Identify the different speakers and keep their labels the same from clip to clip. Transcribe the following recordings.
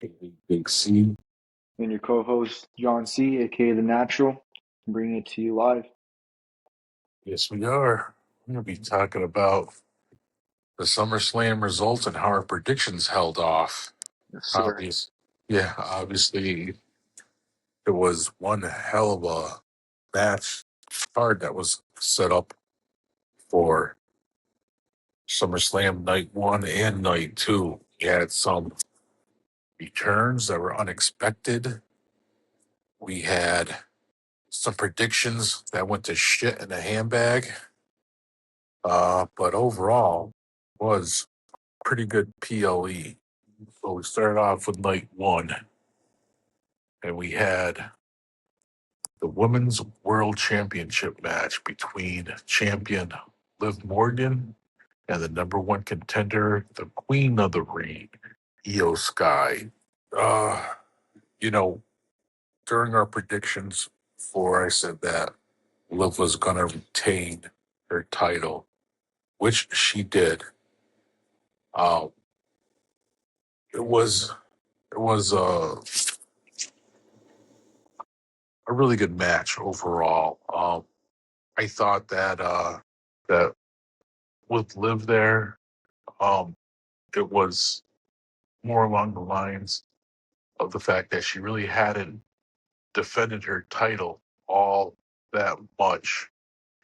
Speaker 1: Big C.
Speaker 2: And your co-host John C, aka The Natural, bringing it to you live.
Speaker 1: Yes, we are. We're going to be talking about the SummerSlam results and how our predictions held off.
Speaker 2: Yes, sir.
Speaker 1: Obvious. Yeah, obviously, it was one hell of a match card that was set up for SummerSlam night one and night two. We had some returns that were unexpected. We had some predictions that went to shit in a handbag. But overall, was pretty good PLE. So we started off with night one, and we had the Women's World Championship match between champion Liv Morgan and the number one contender, the Queen of the Ring, Io Sky. Uh, you know, during our predictions before, I said that Liv was going to retain her title, which she did. Uh, it was a really good match overall. I thought that with Liv there, um, it was more along the lines of the fact that she really hadn't defended her title all that much.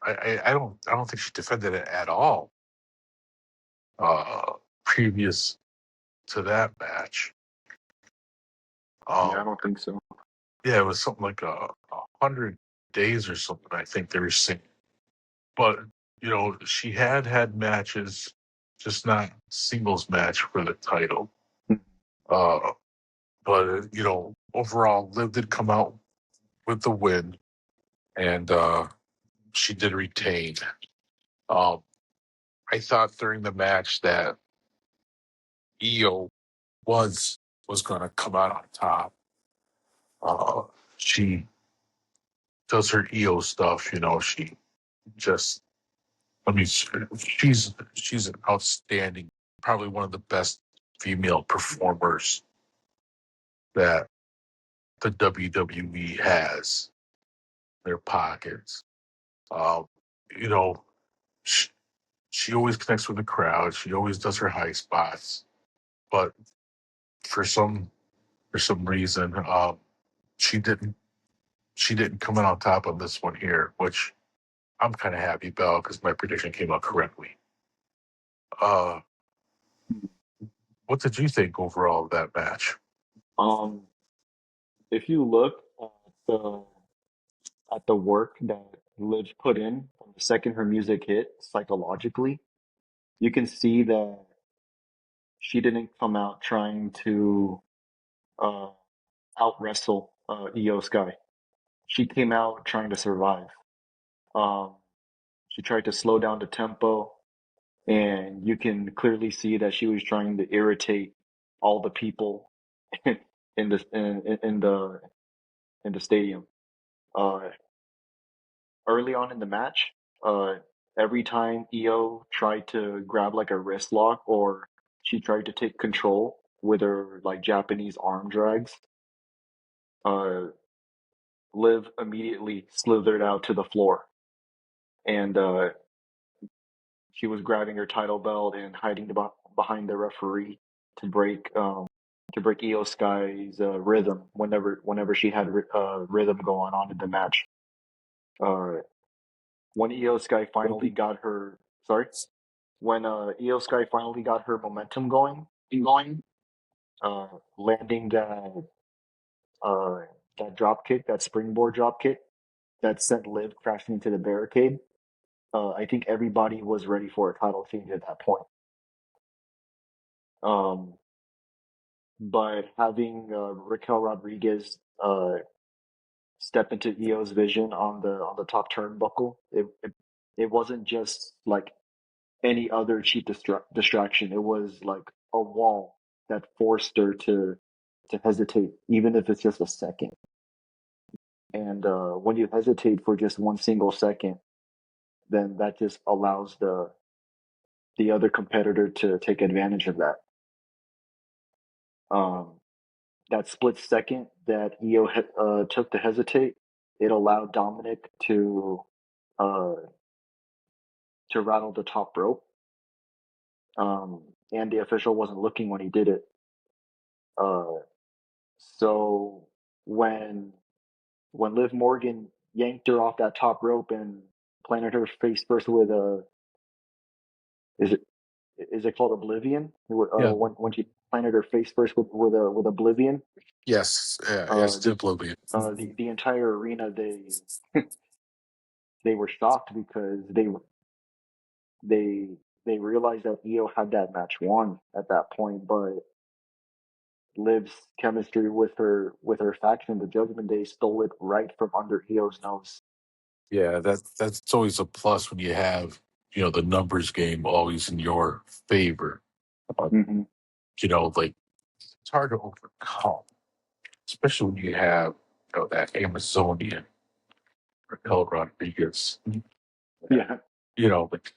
Speaker 1: I don't think she defended it at all previous to that match.
Speaker 2: Yeah, I
Speaker 1: Um,
Speaker 2: don't think so.
Speaker 1: yeah, it was something like 100 days or something. I think they were saying, but she had matches, just not singles match for the title. Uh, but overall, Liv did come out with the win, and she did retain. Um, I thought during the match that Io was going to come out on top. Uh, she does her EO stuff. She just, I mean, she's an outstanding, probably one of the best female performers that the WWE has in their pockets. Um, you know, she, she always connects with the crowd. She always does her high spots, but for some for some reason, she didn't she didn't come in on top on this one here, which I'm kind of happy about because my prediction came out correctly. Uh, what did you think overall of that match?
Speaker 2: Um, if you look the at the work that Liv put in from the second her music hit psychologically, you can see that she didn't come out trying to uh, out wrestle Io Sky. She came out trying to survive. Um, she tried to slow down the tempo, and you can clearly see that she was trying to irritate all the people in the in the stadium. Uh, Early on in the match, uh, every time Io tried to grab like a wrist lock or she tried to take control with her like Japanese arm drags, uh, Liv immediately slithered out to the floor and she was grabbing her title belt and hiding behind the referee to break Io Sky's rhythm whenever she had rhythm going on in the match. Uh, when Io Sky finally got her sorry when Io Sky finally got her momentum going, uh, landing uh, that drop kick, that springboard drop kick that sent Liv crashing into the barricade. I think everybody was ready for a title change at that point. Um, but having Raquel Rodriguez step into Io's vision on the top turnbuckle, it wasn't just like any other cheap distraction. It was like a wall that forced her to hesitate, even if it's just a second. And when you hesitate for just one single second, then that just allows the other competitor to take advantage of that. Um, that split second that Io took to hesitate, it allowed Dominic uh, to rattle the top rope, and the official wasn't looking when he did it. Uh, so when Liv Morgan yanked her off that top rope and planted her face first with a is it called Oblivion?
Speaker 1: Yeah.
Speaker 2: When she planted her face first with Oblivion,
Speaker 1: Yes. Yes.
Speaker 2: the
Speaker 1: Diplomate.
Speaker 2: the entire arena they were shocked because they they realized that Io had that match won at that point, but Liv's chemistry with her faction, the Judgment Day, stole it right from under Io's nose.
Speaker 1: Yeah, that's always a plus when you have the numbers game always in your favor. Uh,
Speaker 2: Mm-hmm.
Speaker 1: like it's hard to overcome, especially when you have that Amazonian Raquel Rodriguez.
Speaker 2: Yeah,
Speaker 1: Like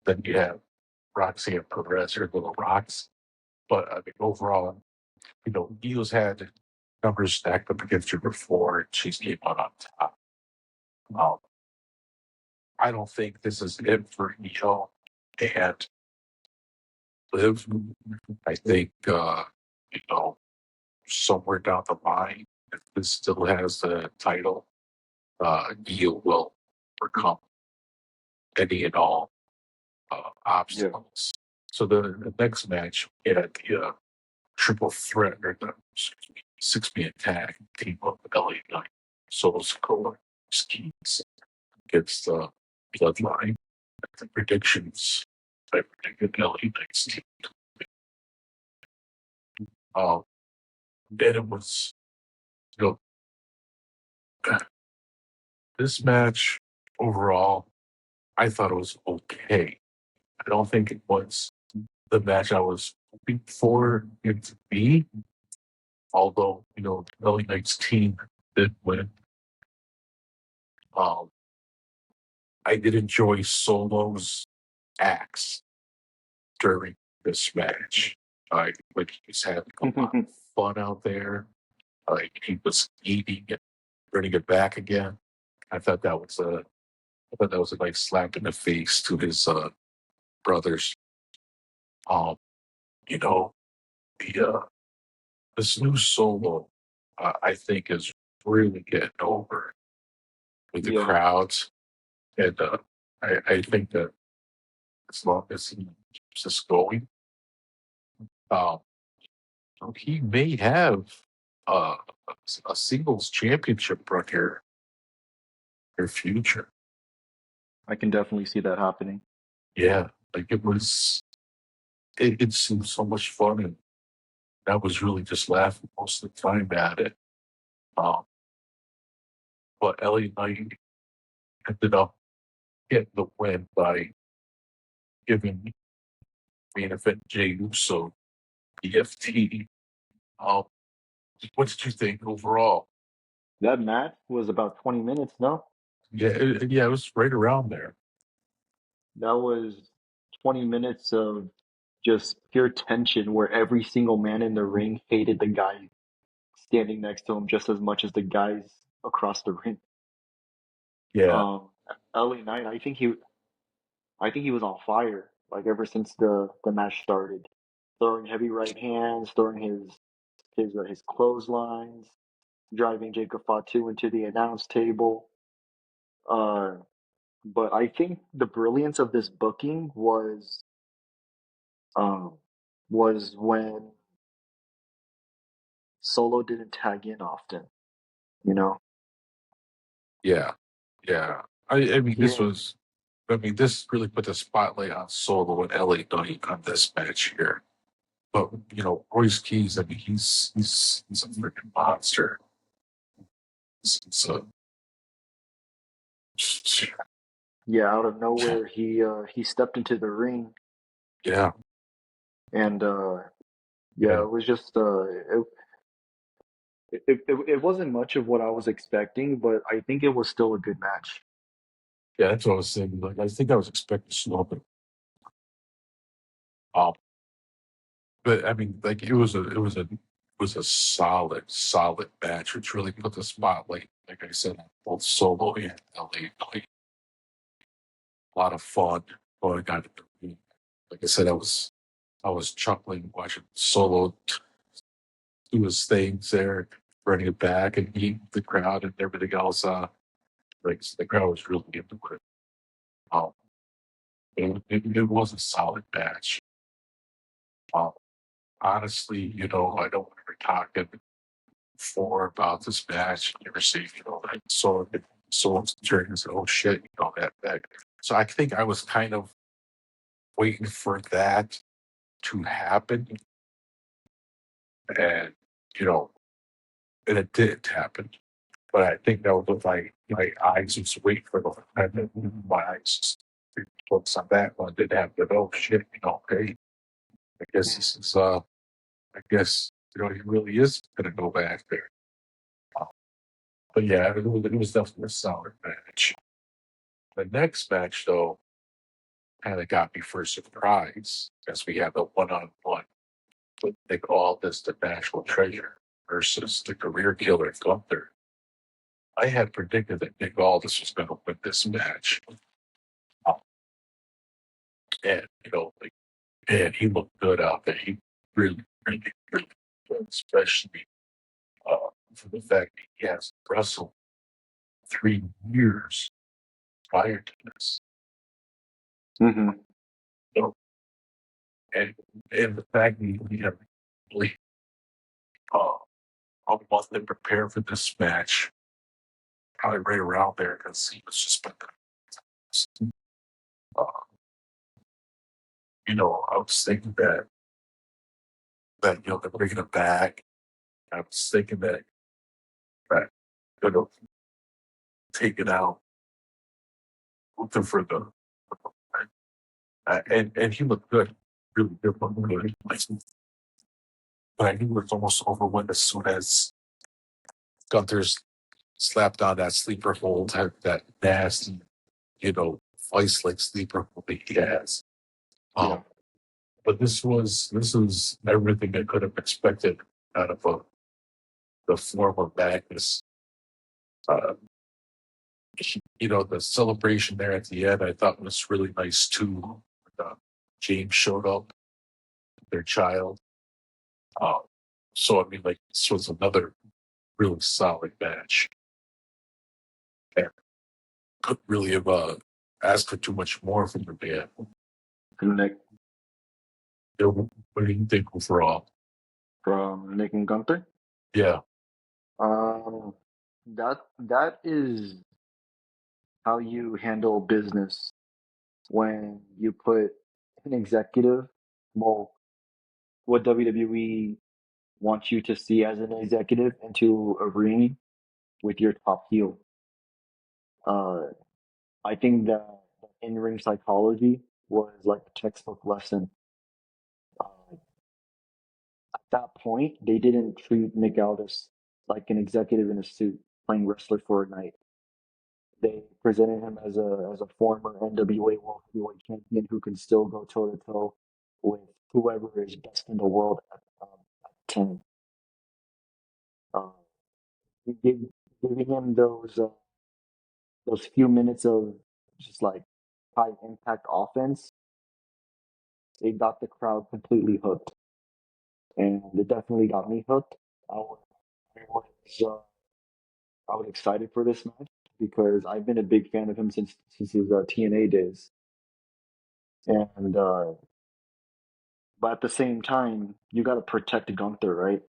Speaker 1: then you have Roxanne Perez or Little Rocks. But I mean, overall, Eagles had numbers stacked up against her before, and she's came out on top. Um, I don't think this is it for Io and Liv. I think somewhere down the line, if this still has the title, Io will overcome any and all
Speaker 2: yeah,
Speaker 1: obstacles. So the next match, we had the triple threat or the 6-man tag team up with LA Knight, Solo Sikoa, Skeets against the Bloodline. The predictions, I predicted LA Knight's team. Um, and it was, you know, this match overall, I thought it was okay. I don't think it was the match I was hoping for it to be. Although, LA Knight's team did win. Um, I did enjoy Solo's acts during this match. Like he was having a lot of fun out there. Like he was eating and bringing it back again. I thought that was a nice slap in the face to his brothers. Um, you know, the this new Solo, I think, is really getting over with the
Speaker 2: yeah,
Speaker 1: crowds, and I think that as long as he keeps this going, um, he may have uh, a singles championship run here in the future.
Speaker 2: I can definitely see that happening.
Speaker 1: Yeah, like it seemed so much fun, and I was really just laughing most of the time at it. Um, but Ellie Knight ended up getting the win by giving main event Jey Uso EFT. Um, what did you think overall?
Speaker 2: That match was about 20 minutes. No,
Speaker 1: Yeah, it was right around there.
Speaker 2: that was 20 minutes of just pure tension, where every single man in the ring hated the guy standing next to him just as much as the guys across the ring.
Speaker 1: Yeah,
Speaker 2: Um, LA Knight, I think he was on fire like ever since the match started, throwing heavy right hands, throwing his clotheslines, driving Jacob Fatu into the announce table. Uh, but I think the brilliance of this booking um, was when Solo didn't tag in often. You know,
Speaker 1: yeah, yeah. I mean,
Speaker 2: he didn't.
Speaker 1: this really put the spotlight on Solo and LA Knight on this match here. But Royce Keys, I mean, he's a freaking monster. So
Speaker 2: Yeah, out of nowhere, he stepped into the ring,
Speaker 1: yeah,
Speaker 2: and yeah,
Speaker 1: yeah,
Speaker 2: it was just it wasn't much of what I was expecting, but I think it was still a good match.
Speaker 1: yeah. That's what I was saying. Like, I think I was expecting Solo, um, but I mean, like, it was a was a solid match, which really put the spotlight, like I said, on both Solo and LA. Like, a lot of fun going on. Like I said, I was chuckling watching Solo do his things there, running it back and eating the crowd and everything else. Like the crowd was really into it. Um, it was a solid match. Um, honestly, I don't want to talk before about this match. Never see, like so turn and say, oh shit, that. So I think I was kind of waiting for that to happen, and you know, and it did happen. But I think that was my eyes was waiting for the time that my eyes focus on that one. Didn't have to. Oh shit, hey, I guess this is I guess he really is gonna go back there. Uh, But yeah, it was definitely a solid match. The next match, though, kind of got me for a surprise as we had the one-on-one with Nick Aldis, the National Treasure, versus the career killer Gunther. I had predicted that Nick Aldis was going to win this match. Um, and, man, he looked good out there. He really, really good, especially for the fact that he has wrestled 3 years prior to this.
Speaker 2: Mm-hmm.
Speaker 1: So, and, and the fact that he had really, uh, a month to prepare for this match, probably right around there, because he was just been, uh, I was thinking that they're bringing it back. I was thinking that you know take it out, looking for the and he looked good, really good, looked good. But I knew it was almost over when as soon as Gunther's slapped on that sleeper hold, had that nasty, vice like sleeper hold that he has.
Speaker 2: Yeah.
Speaker 1: But this was everything I could have expected out of the form of Magnus. Uh, the celebration there at the end I thought was really nice too. James showed up, their child. Uh, so I mean, like this was another really solid match. And couldn't really have asked for too much more from the band.
Speaker 2: Nick
Speaker 1: What do you think overall?
Speaker 2: from Nick and Gunther.
Speaker 1: Yeah,
Speaker 2: Um, that is how you handle business when you put an executive, well, what WWE wants you to see as an executive into a ring with your top heel. Uh, I think that in-ring psychology was like a textbook lesson. At that point, they didn't treat Nick Aldis like an executive in a suit playing wrestler for a night. They presented him as a former NWA World Heavyweight Champion who can still go toe to toe with whoever is best in the world at 10. Uh, giving him those few minutes of just like high impact offense, it got the crowd completely hooked, and it definitely got me hooked. I was I was excited for this match because I've been a big fan of him since his TNA days, and but at the same time, you got to protect Gunther, right?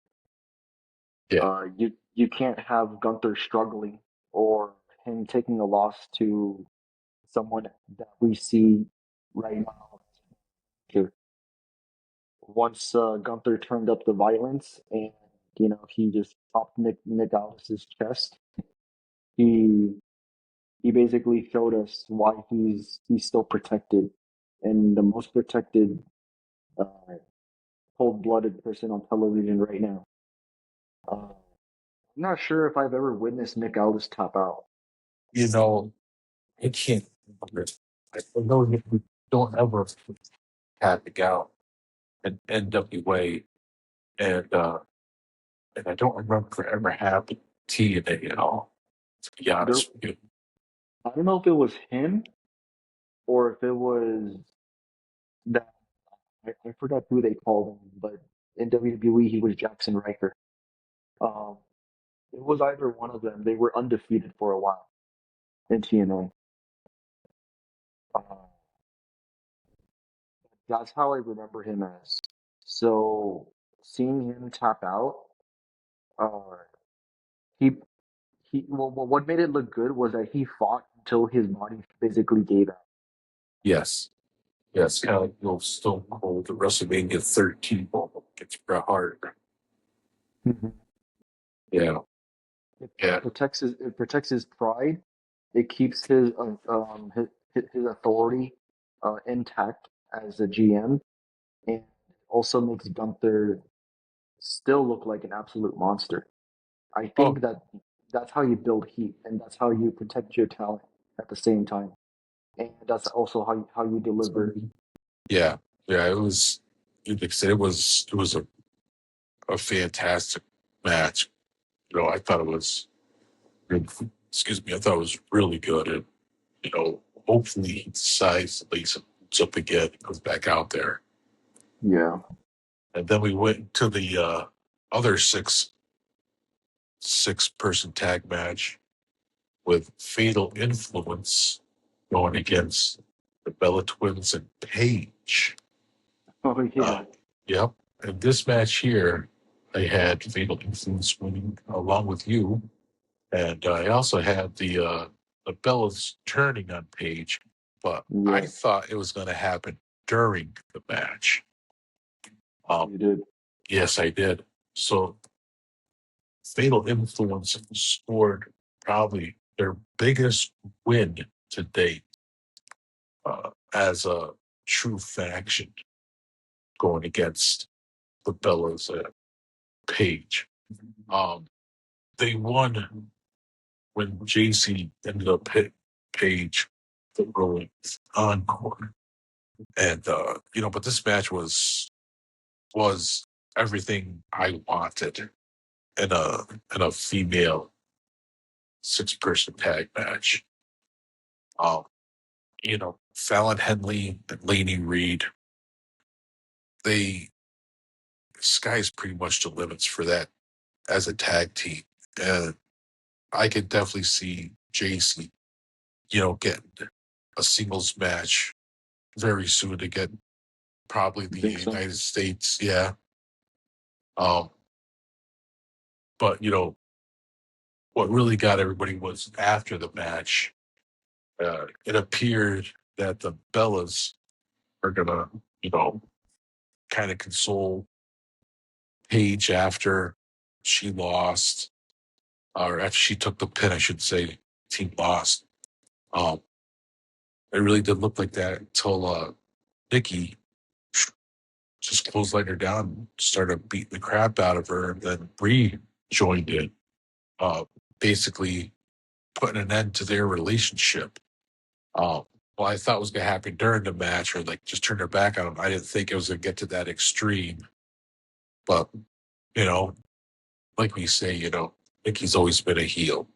Speaker 1: yeah.
Speaker 2: You can't have Gunther struggling or him taking a loss to someone that we see right now. Once Gunther turned up the violence and he just popped Nick Aldis's chest, he he basically showed us why he's still protected and the most protected uh, cold-blooded person on television right now. I'm not sure if I've ever witnessed Nick Aldis tap out.
Speaker 1: You know, it can't. I know we don't ever have to go in NWA, and and I don't remember ever having TNA at all. To be
Speaker 2: There,
Speaker 1: honest with you.
Speaker 2: I don't know if it was him or if it was that I forgot who they called him, but in WWE he was Jackson Riker. Um, it was either one of them. They were undefeated for a while in TNA. That's how I remember him as. So seeing him tap out, uh, he what made it look good was that he fought until his body physically gave out.
Speaker 1: Yes. Yes, kind of like the old Stone Cold at WrestleMania 13 moment gets Bret Hart.
Speaker 2: Mhm.
Speaker 1: Yeah. Yeah.
Speaker 2: It protects his pride. It keeps his authority intact as a GM, and also makes Gunther still look like an absolute monster. I
Speaker 1: Oh,
Speaker 2: think that that's how you build heat, and that's how you protect your talent at the same time, and that's also how you deliver.
Speaker 1: yeah. Yeah. It was, like I said, it was a fantastic match. I thought it was, excuse me, I thought it was really good. And, hopefully he decides to lay some boots up again and goes back out there.
Speaker 2: Yeah.
Speaker 1: And then we went to the other six person tag match with Fatal Influence going against the Bella Twins and Paige.
Speaker 2: Oh
Speaker 1: Uh,
Speaker 2: yeah.
Speaker 1: yep. And this match here, I had Fatal Influence winning along with you, and I also had the Bellas turning on Paige, but I
Speaker 2: Yeah.
Speaker 1: thought it was going to happen during the match. Um,
Speaker 2: You did.
Speaker 1: yes, I did. So Fatal Influence scored probably their biggest win to date as a true faction going against the Bellas at Page. Um, they won when JC ended up hitting Page the Rollins encore, and but this match was everything I wanted in a female 6-person tag match. Um, Fallon Henley and Lainey Reed, they sky's pretty much the limits for that as a tag team. And I could definitely see JC, getting a singles match very soon to get probably
Speaker 2: You
Speaker 1: the
Speaker 2: think so?
Speaker 1: United States. Yeah. Um, but what really got everybody was after the match, it appeared that the Bellas are gonna, you know, kind of console Paige after she lost, or after she took the pin, I should say, team lost. Um, it really didn't look like that until Nikki just clotheslined her down and started beating the crap out of her. And then Bree joined in, uh, basically putting an end to their relationship. Well, I thought was going to happen during the match or like just turn her back on him. I didn't think it was going to get to that extreme. But, you know, like we say, Nikki's always been a heel.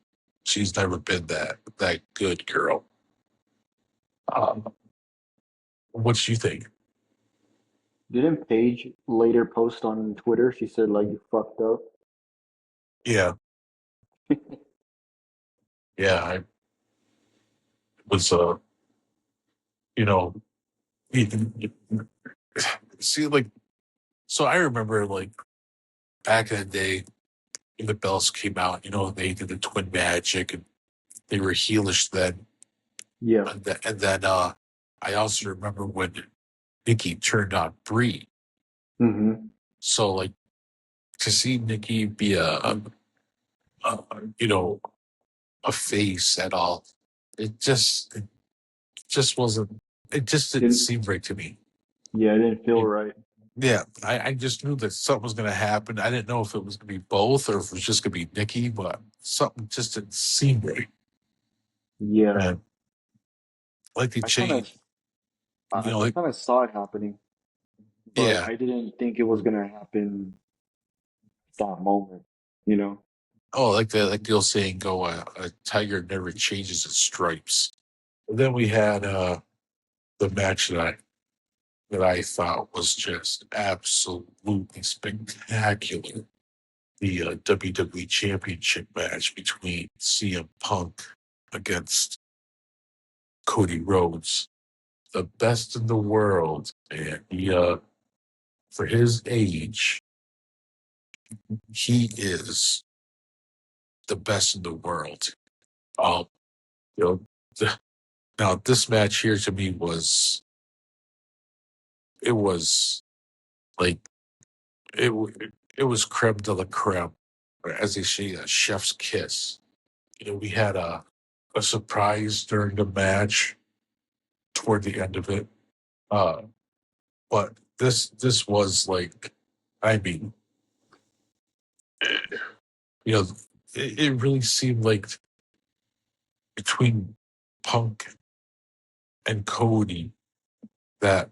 Speaker 1: She's never been that good girl. Um, what do you think?
Speaker 2: Didn't Paige later post on Twitter? She said like you fucked up.
Speaker 1: Yeah, yeah, I was, you know, see, like, so I remember like back in the day, when the Bells came out, they did the twin magic and they were heelish then.
Speaker 2: Yeah.
Speaker 1: And then I also remember when Nikki turned on Brie.
Speaker 2: Mm-hmm.
Speaker 1: So like to see Nikki be a you know a face at all, it just wasn't. It just didn't
Speaker 2: Didn't
Speaker 1: seem right to me.
Speaker 2: Yeah, it didn't feel
Speaker 1: It-
Speaker 2: right.
Speaker 1: yeah, I just knew that something was going to happen. I didn't know if it was going to be both or if it was just going to be Nikki, but something just didn't seem right.
Speaker 2: Yeah.
Speaker 1: And like they
Speaker 2: I kind of
Speaker 1: changed,
Speaker 2: I kind of saw it happening, but
Speaker 1: yeah,
Speaker 2: I didn't think it was gonna happen that moment, you know?
Speaker 1: Oh, like the old saying go, a tiger never changes its stripes. And then we had the match that I thought was just absolutely spectacular. The WWE Championship match between CM Punk against Cody Rhodes, the best in the world, and for his age, he is the best in the world. Um, you know, the, now this match here to me was like it w- it was creme de la creme, or as they say, a chef's kiss. We had a surprise during the match toward the end of it. Uh, but this was like, I mean, you know, it really seemed like between Punk and Cody that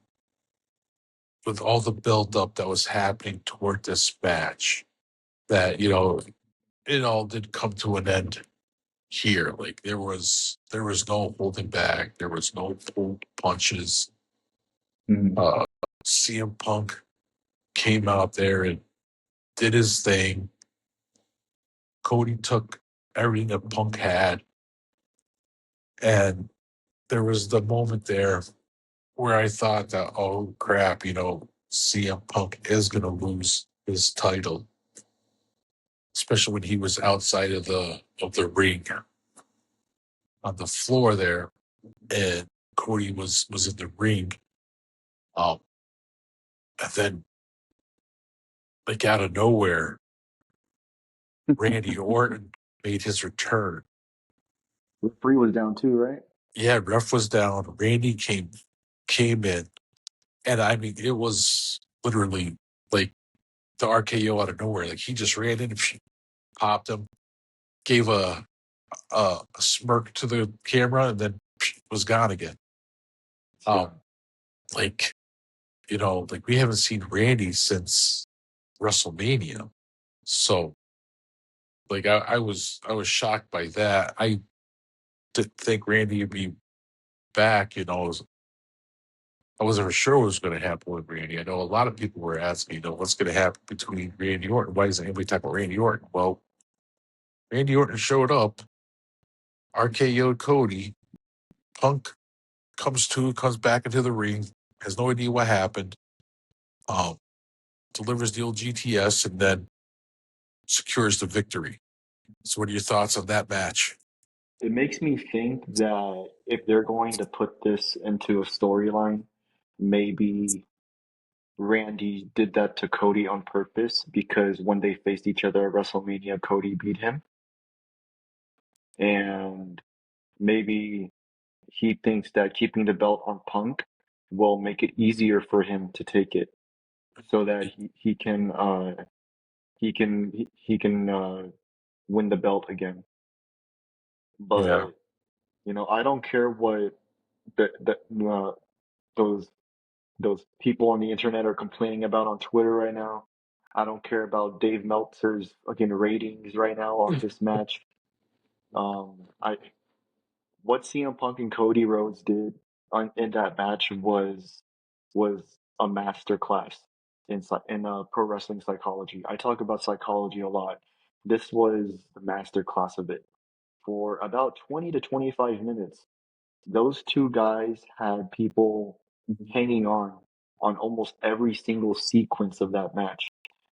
Speaker 1: with all the build up that was happening toward this match, that it all did come to an end here. Like there was no holding back, there was no pulled punches.
Speaker 2: Mm.
Speaker 1: Uh, CM Punk came out there and did his thing. Cody took everything that Punk had, and there was the moment there where I thought that, oh crap, CM Punk is going to lose his title, especially when he was outside of the ring on the floor there, and Cody was in the ring. Um, and then like out of nowhere, Randy Orton made his return.
Speaker 2: Referee was down too, right?
Speaker 1: Yeah, ref was down. Randy came in, and I mean it was literally like the RKO out of nowhere. Like he just ran in, popped him, gave a smirk to the camera, and then was gone again.
Speaker 2: Yeah.
Speaker 1: Um, like like we haven't seen Randy since WrestleMania, so like I was shocked by that. I didn't think Randy would be back. I wasn't sure what was going to happen with Randy. I know a lot of people were asking, what's going to happen between Randy Orton? Why isn't anybody talking about Randy Orton? Well, Randy Orton showed up, RKO'd Cody. Punk comes back into the ring, has no idea what happened, um, delivers the old GTS, and then secures the victory. So, what are your thoughts on that match?
Speaker 2: It makes me think that if they're going to put this into a storyline, maybe Randy did that to Cody on purpose because when they faced each other at WrestleMania, Cody beat him. And maybe he thinks that keeping the belt on Punk will make it easier for him to take it so that he can win the belt again.
Speaker 1: Yeah,
Speaker 2: But I don't care what the those those people on the internet are complaining about on Twitter right now. I don't care about Dave Meltzer's fucking ratings right now off this match. I What CM Punk and Cody Rhodes did in that match was a master class in pro wrestling psychology. I talk about psychology a lot. This was the master class of it. For about 20 to 25 minutes, those two guys had people hanging on almost every single sequence of that match.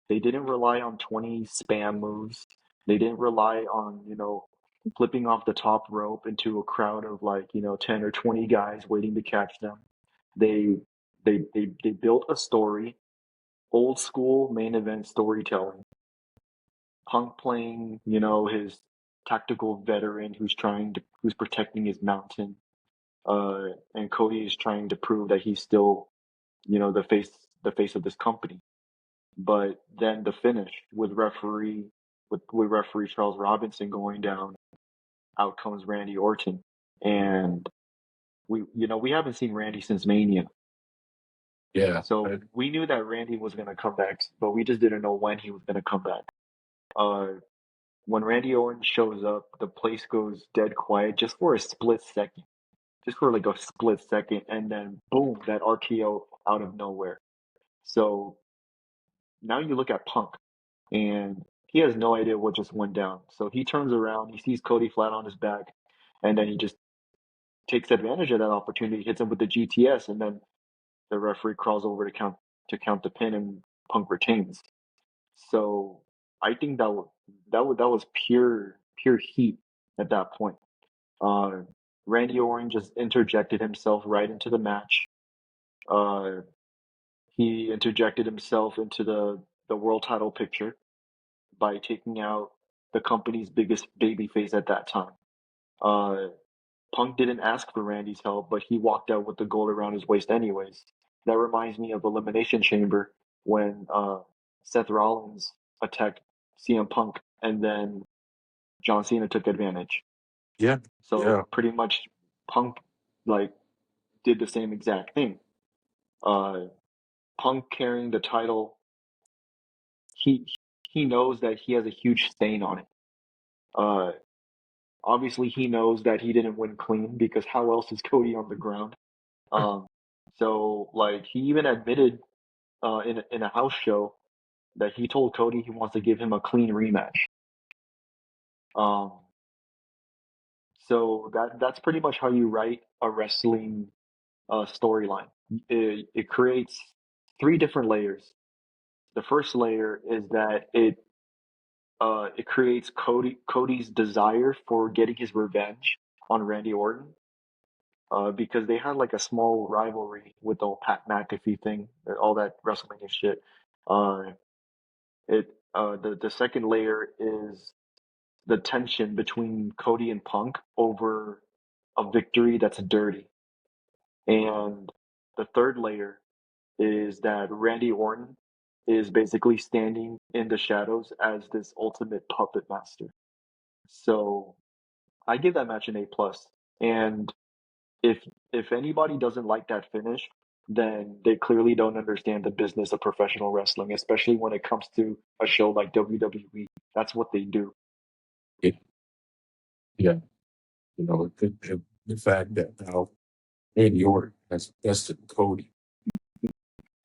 Speaker 2: They didn't rely on 20 spam moves. They didn't rely on, flipping off the top rope into a crowd of like, 10 or 20 guys waiting to catch them. They they built a story, old school main event storytelling. Punk playing, his tactical veteran who's protecting his mountain. And Cody is trying to prove that he's still, the face of this company. But then the finish with referee Charles Robinson going down, out comes Randy Orton, and we haven't seen Randy since Mania,
Speaker 1: yeah.
Speaker 2: so we knew that Randy was gonna come back, but we just didn't know when he was gonna come back. When Randy Orton shows up, the place goes dead quiet just for a split second, just for like a split second, and then boom, that RKO out of nowhere. So now you look at Punk, and he has no idea what just went down. So he turns around, he sees Cody flat on his back, and then he just takes advantage of that opportunity, hits him with the GTS, and then the referee crawls over to count the pin, and Punk retains. So I think that was pure heat at that point. Uh, Randy Orton just interjected himself right into the match. Uh, he interjected himself into the world title picture by taking out the company's biggest babyface at that time. Uh, Punk didn't ask for Randy's help, but he walked out with the gold around his waist anyways. That reminds me of Elimination Chamber when Seth Rollins attacked CM Punk, and then John Cena took advantage.
Speaker 1: Yeah,
Speaker 2: So
Speaker 1: yeah,
Speaker 2: pretty much, Punk like did the same exact thing. Uh, Punk carrying the title, he he knows that he has a huge stain on it. Uh, Obviously, he knows that he didn't win clean because how else is Cody on the ground? Um, so like he even admitted in a house show that he told Cody he wants to give him a clean rematch. Um, so that's pretty much how you write a wrestling storyline. It creates three different layers. The first layer is that it creates Cody's desire for getting his revenge on Randy Orton. Because they had like a small rivalry with the whole Pat McAfee thing, all that WrestleMania shit. Uh, the second layer is the tension between Cody and Punk over a victory that's dirty, and the third layer is that Randy Orton is basically standing in the shadows as this ultimate puppet master. So I give that match an A plus, and if if anybody doesn't like that finish, then they clearly don't understand the business of professional wrestling, especially when it comes to a show like WWE. That's what they do.
Speaker 1: yeah. Yeah. The fact that now Randy Orton has bested Cody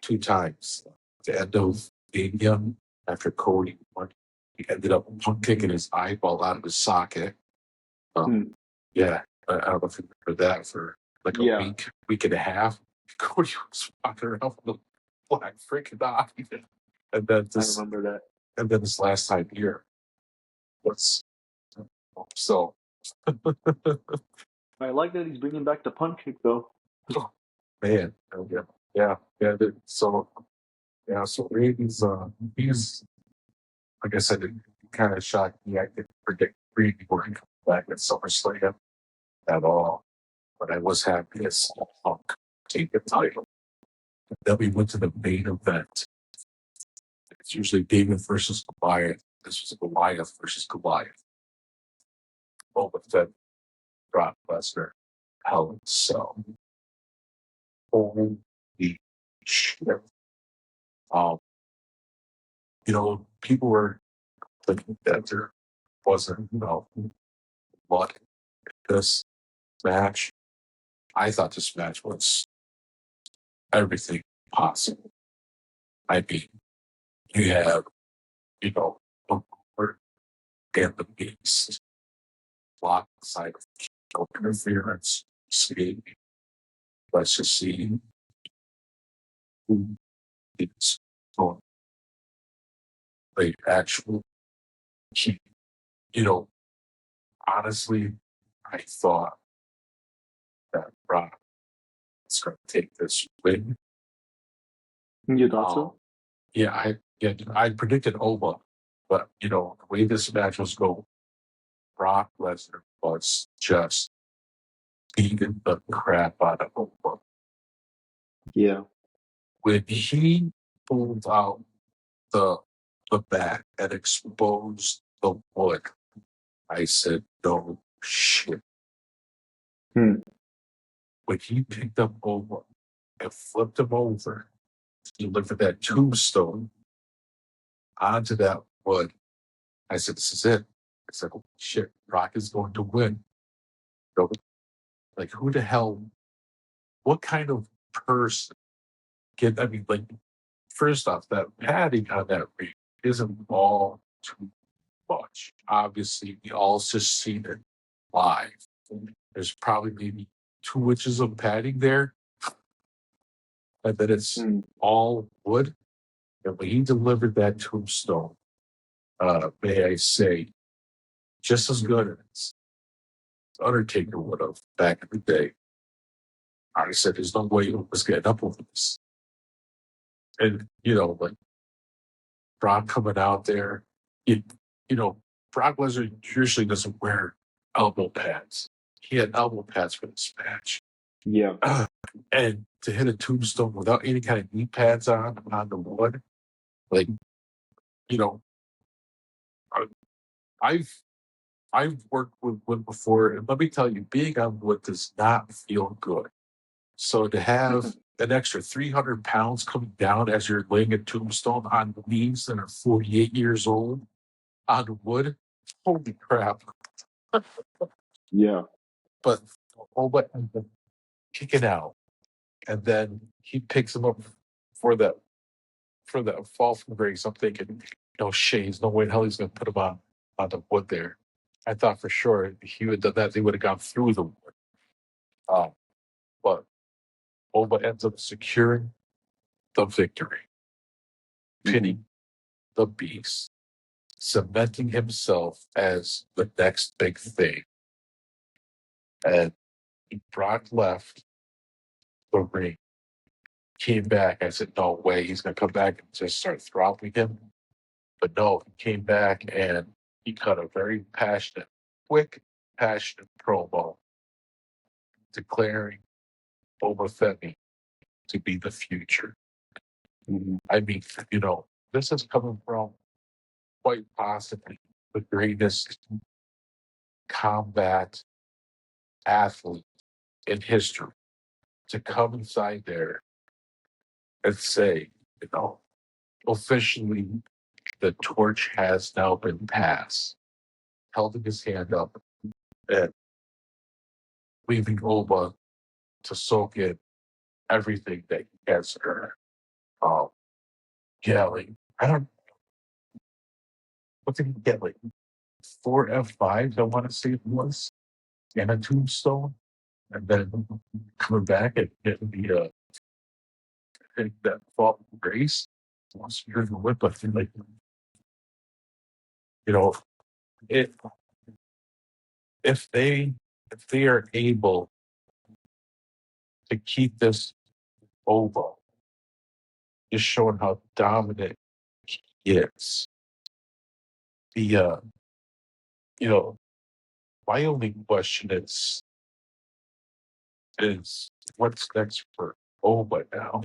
Speaker 1: 2 times. The end of Mania, after Cody won, he ended up kicking his eyeball out of his socket. Um,
Speaker 2: Hmm.
Speaker 1: yeah, I don't know if you remember that for like a
Speaker 2: Yeah,
Speaker 1: week and a half. Cody was walking around with a black freaking eye. And then
Speaker 2: I
Speaker 1: this,
Speaker 2: remember that.
Speaker 1: and then this last time here was so.
Speaker 2: I like that he's bringing back the punch kick though.
Speaker 1: Man, yeah, yeah, yeah. So yeah, so he's like I said, it kind of shocked me. I didn't predict Randy Orton coming back at SummerSlam at all, but I was happy to see Punk take the title. Then we went to the main event. It's usually David versus Goliath. This was Goliath versus Goliath. Boba Fett, Brock Lesnar, Hell in a Cell. Holy shit! Um, people were thinking that there wasn't, blood in this match. I thought this match was everything possible. I mean, you have, the Lord and the Beast, block side of interference, see, let's just see who is going the actual key. You know, honestly, I thought that Brock was going to take this win.
Speaker 2: You thought
Speaker 1: Um,
Speaker 2: so?
Speaker 1: I predicted Oma, but the way this match was going, Brock Lesnar was just beating the crap out of Oma.
Speaker 2: Yeah.
Speaker 1: When he pulled out the the bat and exposed the wood, I said, no shit.
Speaker 2: Hmm.
Speaker 1: When he picked up Oma and flipped him over to deliver that tombstone onto that wood, I said, this is it. I said, oh, shit, Brock is going to win. So, like, who the hell, what kind of person first off, that padding on that ring isn't all too much. Obviously, we all just seen it live. There's probably maybe 2 inches of padding there, and then it's all wood. And when he delivered that tombstone, may I say, just as good as Undertaker would have back in the day. I said, there's no way he was getting up over this. And, like Brock coming out there, you know, Brock Lesnar usually doesn't wear elbow pads. He had elbow pads for this match.
Speaker 2: Yeah.
Speaker 1: And to hit a tombstone without any kind of knee pads on the wood, like, I- I've worked with wood before, and let me tell you, being on wood does not feel good. So to have an extra 300 pounds coming down as you're laying a tombstone on knees that are 48 years old on wood, holy crap.
Speaker 2: Yeah.
Speaker 1: But Oba ends up kicking out, and then he picks him up for that fall from grace. I'm thinking, no shades, no way in hell he's going to put him on the wood there. I thought for sure if he would have done that, they would have gone through the wood. But Oba ends up securing the victory, pinning the beast, cementing himself as the next big thing. And Brock left the ring, came back. I said, no way, he's going to come back and just start throttling him. But no, he came back and he cut a very quick, passionate promo declaring Boba Fett to be the future. I mean, this is coming from quite possibly the greatest combat athlete in history to come inside there and say, officially the torch has now been passed, holding his hand up and leaving Oba to soak in everything that he has earned. Like, I don't, what did he get? Like 4 F5s, I want to say it was, and a tombstone, and then coming back and getting that fall from grace. Once you're the whip, I feel like, it, if they are able to keep this over, just showing how dominant he is. My only question is what's next for Oba now?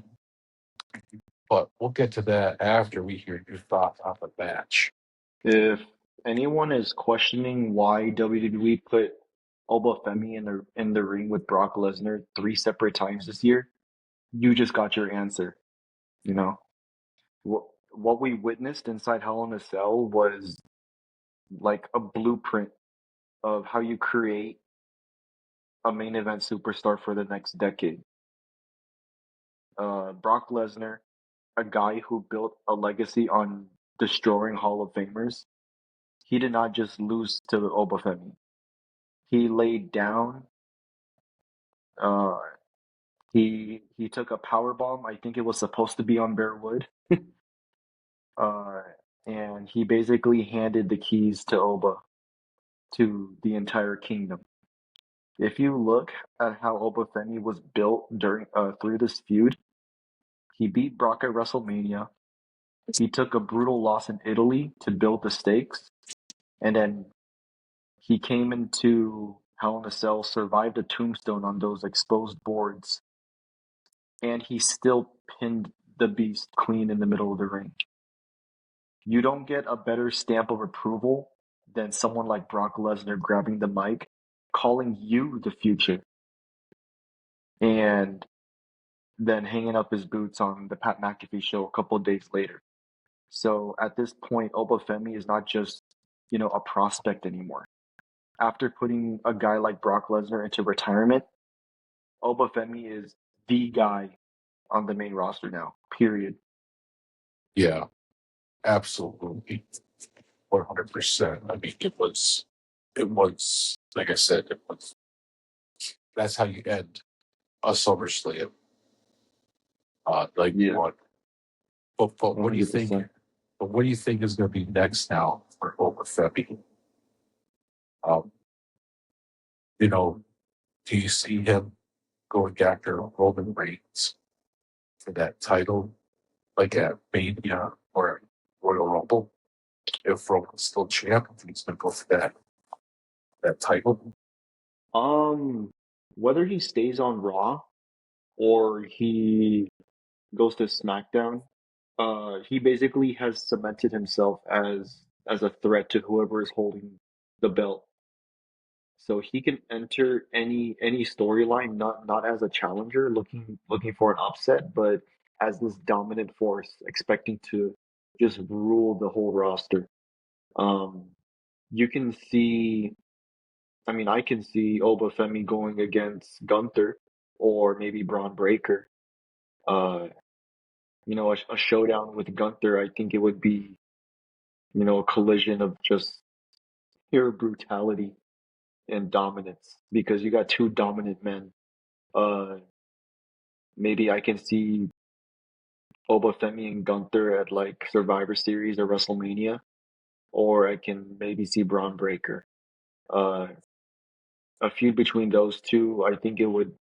Speaker 1: But we'll get to that after we hear your thoughts on the match.
Speaker 2: If anyone is questioning why WWE put Oba Femi in the ring with Brock Lesnar 3 separate times this year, you just got your answer. You know what we witnessed inside Hell in a Cell was like a blueprint of how you create a main event superstar for the next decade. Brock Lesnar, a guy who built a legacy on destroying Hall of Famers, he did not just lose to Obafemi. He laid down. Uh, he took a power bomb. I think it was supposed to be on bare wood. uh, and he basically handed the keys to Oba to the entire kingdom. If you look at how Obafemi was built during through this feud, he beat Brock at WrestleMania. He took a brutal loss in Italy to build the stakes, and then he came into Hell in a Cell, survived a tombstone on those exposed boards, and he still pinned the Beast clean in the middle of the ring. You don't get a better stamp of approval than someone like Brock Lesnar grabbing the mic, calling you the future, and then hanging up his boots on the Pat McAfee show a couple of days later. So at this point, Obafemi is not just a prospect anymore. After putting a guy like Brock Lesnar into retirement, Obafemi is the guy on the main roster now. Period.
Speaker 1: Yeah, absolutely. 100%. I mean, it was, like I said, that's how you end a SummerSlam, like
Speaker 2: Yeah,
Speaker 1: one. But what do you think?
Speaker 2: 100%.
Speaker 1: But what do you think is going to be next now for Obafemi? Um, you know, do you see him going after Roman Reigns for that title, like at Mania or Royal Rumble? If Roman's still champ, he's going to go for that title.
Speaker 2: Um, Whether he stays on Raw or he goes to SmackDown, he basically has cemented himself as a threat to whoever is holding the belt. So he can enter any storyline not as a challenger looking for an upset, but as this dominant force, expecting to just rule the whole roster. Um, you can see, I mean, I can see Obafemi going against Gunther or maybe Braun Breaker. Uh, a showdown with Gunther, I think it would be, a collision of just pure brutality and dominance because you got two dominant men. Uh, Maybe I can see Obafemi and Gunther at like Survivor Series or WrestleMania, or I can maybe see Braun Breaker. Uh, a feud between those two, I think it would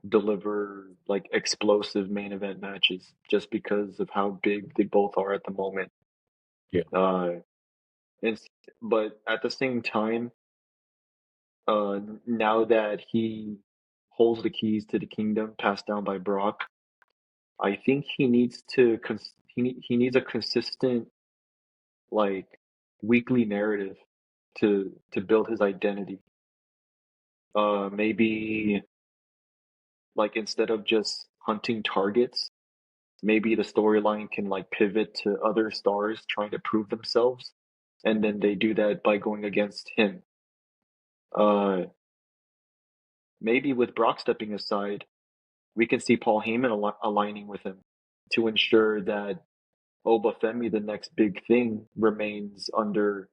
Speaker 2: deliver like explosive main event matches just because of how big they both are at the moment.
Speaker 1: Yeah.
Speaker 2: Uh, it's, but at the same time, now that he holds the keys to the kingdom passed down by Brock, I think he needs a consistent like weekly narrative to build his identity. Maybe like instead of just hunting targets, maybe the storyline can like pivot to other stars trying to prove themselves, and then they do that by going against him. Uh, Maybe with Brock stepping aside, we can see Paul Heyman aligning with him to ensure that Obafemi, the next big thing, remains under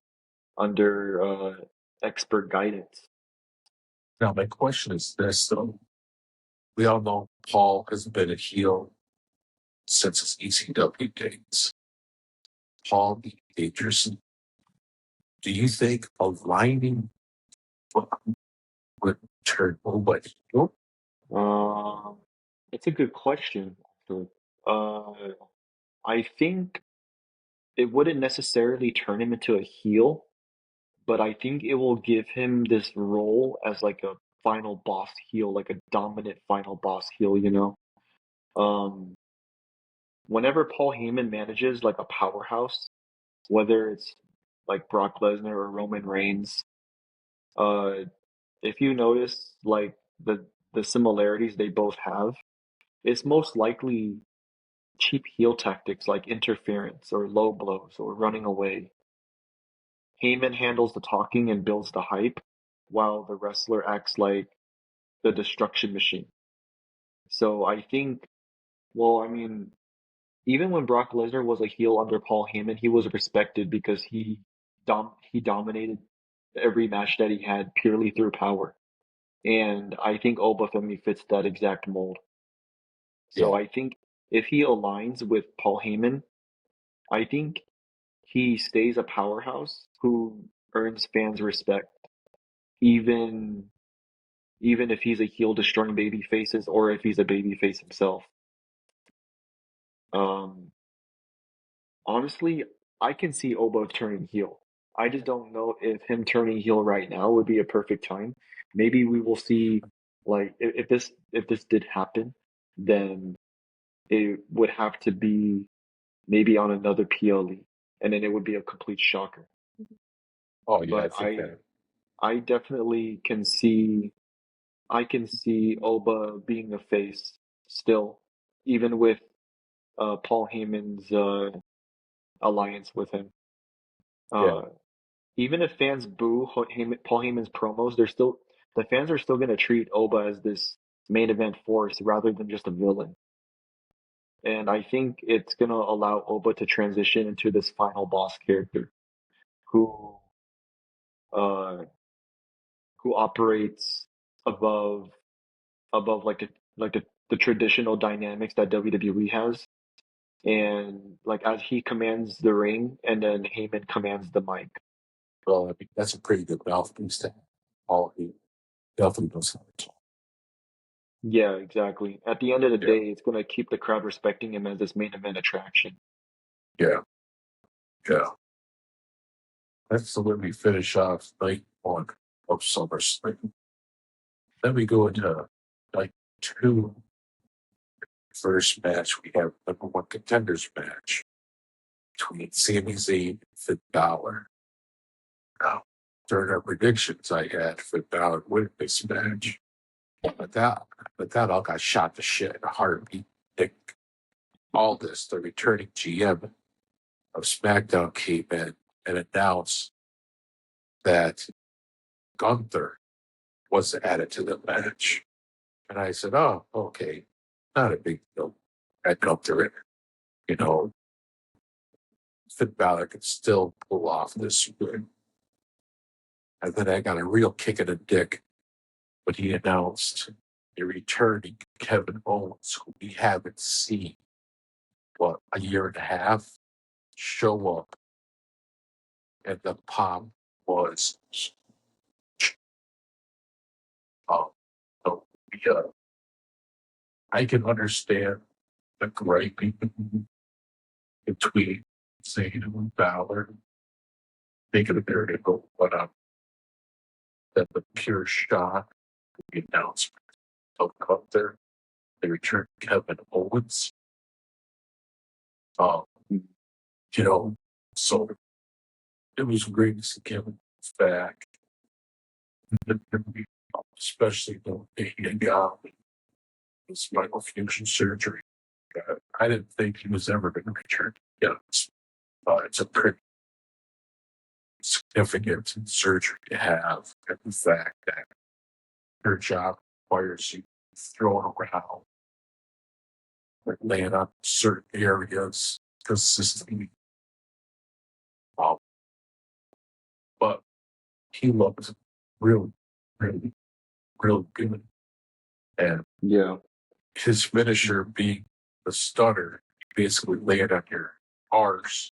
Speaker 2: expert guidance.
Speaker 1: Now, my question is this, though. We all know Paul has been a heel since his ECW days. Paul the Dangerous. Do you think aligning would turn Oba heel?
Speaker 2: Um, it's a good question, actually. I think it wouldn't necessarily turn him into a heel, but I think it will give him this role as like a final boss heel, like a dominant final boss heel, you know? Um, Whenever Paul Heyman manages like a powerhouse, whether it's like Brock Lesnar or Roman Reigns, uh, if you notice like the similarities they both have, it's most likely cheap heel tactics like interference or low blows or running away. Heyman handles the talking and builds the hype, while the wrestler acts like the destruction machine. So I think, well, I mean, even when Brock Lesnar was a heel under Paul Heyman, he was respected because he dominated every match that he had purely through power. And I think Obafemi fits that exact mold. So
Speaker 1: Yeah.
Speaker 2: I think if he aligns with Paul Heyman, I think he stays a powerhouse who earns fans' respect, even even if he's a heel destroying baby faces or if he's a baby face himself. Um, Honestly, I can see Obo turning heel. I just don't know if him turning heel right now would be a perfect time. Maybe we will see like if this did happen, then it would have to be maybe on another PLE, and then it would be a complete shocker.
Speaker 1: Oh, yeah, I
Speaker 2: But
Speaker 1: think that.
Speaker 2: I definitely can see Oba being a face still, even with Paul Heyman's alliance with him.
Speaker 1: Yeah.
Speaker 2: Uh, even if fans boo Paul Heyman's promos, the fans are still gonna treat Oba as this main event force rather than just a villain. And I think it's gonna allow Oba to transition into this final boss character who uh who operates above above the traditional dynamics that WWE has. And like as he commands the ring and then Heyman commands the mic.
Speaker 1: Well, I mean, that's a pretty good mouthpiece to have. All he definitely knows how to talk.
Speaker 2: Yeah, exactly. At the end of the
Speaker 1: Yeah,
Speaker 2: day, it's gonna keep the crowd respecting him as this main event attraction.
Speaker 1: yeah, yeah. That's the way we finish off night one of SummerSlam. Then we go into night two. First match, we have number one contenders match between Sami Zayn and Finn Balor. Now, during our predictions, I had Finn Balor win this match. But that all got shot to shit in a heartbeat. Nick Aldis, the returning GM of SmackDown, came in and announced that Gunther was added to the match. And I said, oh, okay, not a big deal. Add Gunther in. You know, Finn Balor could still pull off this win. And then I got a real kick in the dick when he announced a returning Kevin Owens, who we haven't seen, a year and a half, show up. And the pop was, oh, so, yeah, I can understand the griping between Zayn and Balor, making a miracle, but that the pure shock, the announcement of Gunther, they returned Kevin Owens. Um, you know, so it was great to see Kevin back, especially the he got the spinal fusion surgery. I didn't think he was ever going to return. Yeah, it's a pretty significant surgery to have, and the fact that her job requires you throwing around, like laying on certain areas consistently. Um, but he looked really, really, really good. And
Speaker 2: Yeah.
Speaker 1: his finisher being the stunner, basically laying on your arse,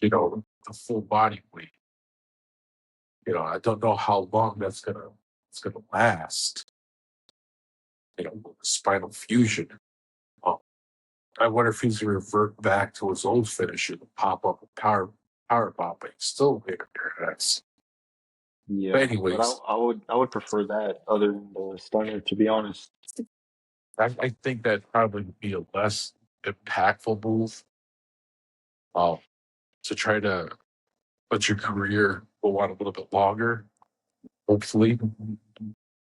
Speaker 1: the full body weight. I don't know how long it's gonna last. With the spinal fusion. Um, I wonder if he's gonna revert back to his old finisher, the pop up and power pop, but he's still there. But
Speaker 2: Yeah. But
Speaker 1: anyways,
Speaker 2: I would prefer that other than the stunner, to be honest.
Speaker 1: I think that'd probably be a less impactful move. Um, to try to let your career go on a little bit longer, hopefully.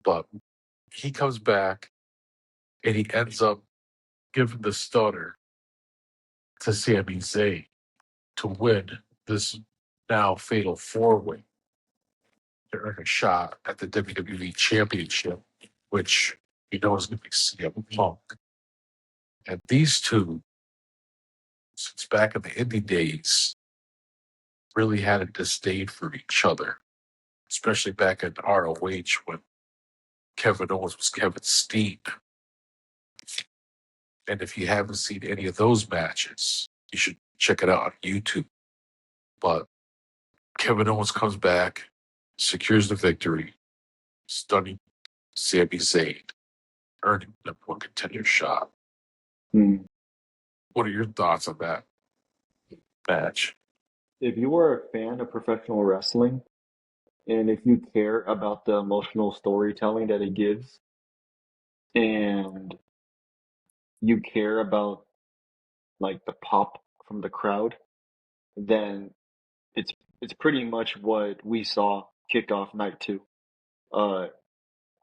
Speaker 1: But he comes back and he ends up giving the stunner to Sami Zayn to win this now fatal four-way to earn a shot at the WWE Championship, which is going to be CM Punk. And these two, since back in the indie days, really had a disdain for each other, especially back in ROH when Kevin Owens was Kevin Steen. And if you haven't seen any of those matches, you should check it out on YouTube. But Kevin Owens comes back, secures the victory, stunning Sami Zayn, earning the number one contender shot.
Speaker 2: Hmm.
Speaker 1: What are your thoughts on that match?
Speaker 2: If you are a fan of professional wrestling and if you care about the emotional storytelling that it gives and you care about like the pop from the crowd, then it's it's pretty much what we saw kick off night two. Uh,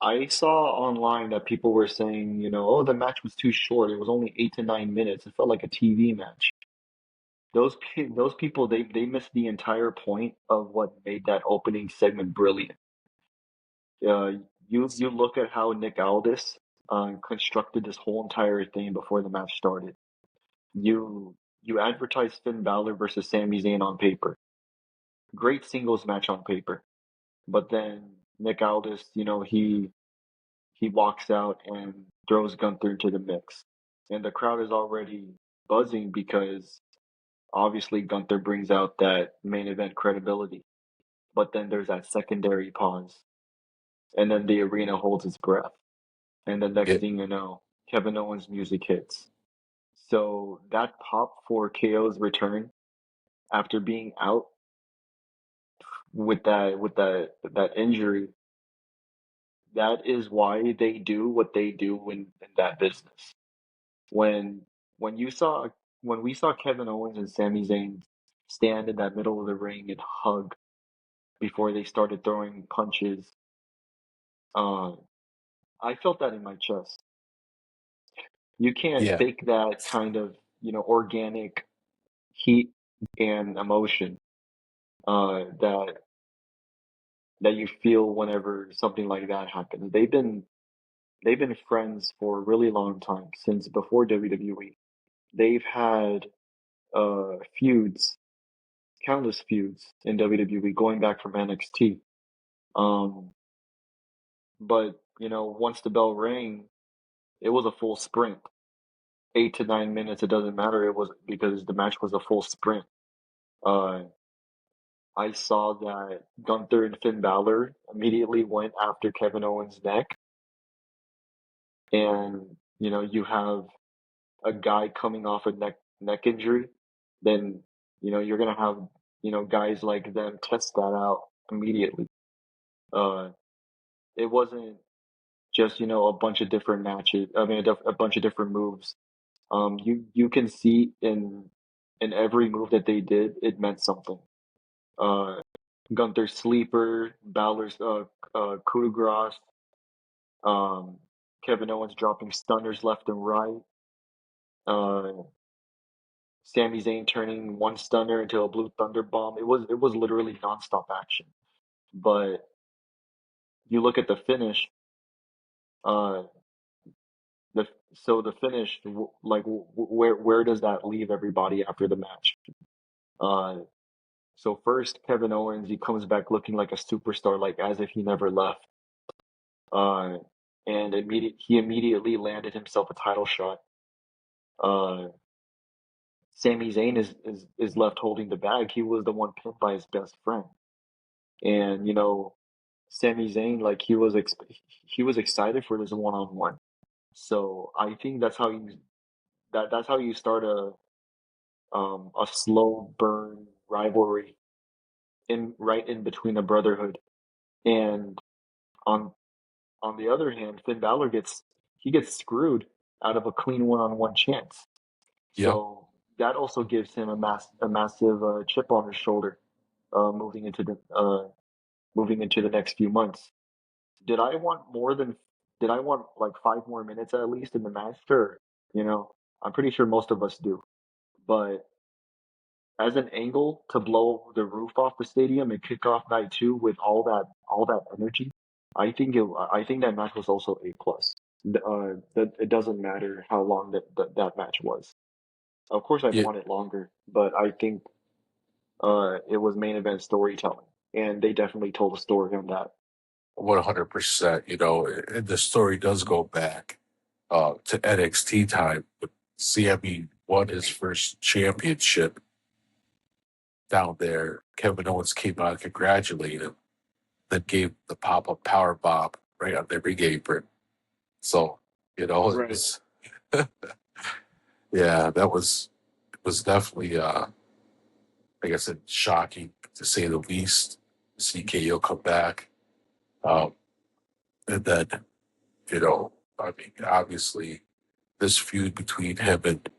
Speaker 2: I saw online that people were saying, oh, the match was too short. It was only 8 to 9 minutes. It felt like a TV match. those people they missed the entire point of what made that opening segment brilliant. Uh, you look at how Nick Aldis constructed this whole entire thing before the match started. You advertise Finn Balor versus Sami Zayn on paper. Great singles match on paper. But then Nick Aldis, he walks out and throws Gunther into the mix. And the crowd is already buzzing because obviously Gunther brings out that main event credibility. But then there's that secondary pause. And then the arena holds its breath. And the next
Speaker 1: It,
Speaker 2: thing you know, Kevin Owens' music hits. So that pop for KO's return after being out with that injury, that is why they do what they do in that business. When when you saw when we saw Kevin Owens and Sami Zayn stand in that middle of the ring and hug before they started throwing punches, uh, I felt that in my chest. You can't
Speaker 1: yeah,
Speaker 2: fake that kind of, organic heat and emotion that you feel whenever something like that happens. They've been friends for a really long time, since before WWE. They've had feuds, countless feuds in WWE going back from NXT. Um, but once the bell rang, it was a full sprint. 8 to 9 minutes, it doesn't matter. It was because the match was a full sprint. Uh, I saw that Gunther and Finn Balor immediately went after Kevin Owens' neck, and you have a guy coming off a neck injury, then you're gonna have guys like them test that out immediately. Uh, it wasn't just a bunch of different matches. I mean, a bunch of different moves. You can see in every move that they did, it meant something. Uh, Gunther's sleeper, Balor's coup de grace, um, Kevin Owens dropping stunners left and right. Uh, Sami Zayn turning one stunner into a blue thunder bomb. It was literally nonstop action. But you look at the finish. Uh, the finish, like where does that leave everybody after the match? Uh, so first Kevin Owens, he comes back looking like a superstar, like as if he never left. Uh, and he immediately landed himself a title shot. Uh, Sami Zayn is left holding the bag. He was the one pinned by his best friend. And Sami Zayn, like he was excited for this one-on-one. So I think that's how you start a slow burn rivalry in right in between a brotherhood. And on on the other hand, Finn Balor gets screwed out of a clean one-on-one chance.
Speaker 1: yeah.
Speaker 2: So that also gives him a massive chip on his shoulder, moving into the next few months. Did I want more than did I want like 5 more minutes at least in the match? Sure. I'm pretty sure most of us do. But as an angle to blow the roof off the stadium and kick off night two with all that energy, I think that match was also A plus. That it doesn't matter how long that match was. Of course, I'd
Speaker 1: Yeah,
Speaker 2: want it longer, but I think it was main event storytelling, and they definitely told a story on that.
Speaker 1: 100%. And the story does go back to NXT time. But Sammy won his first championship down there. Kevin Owens came out and congratulated him, then gave the pop-up power bomb right on their ring apron. So, it
Speaker 2: Right.
Speaker 1: was, yeah, it was definitely, like I said, shocking to say the least. See KO come back. Um, and then, I mean, obviously, this feud between him and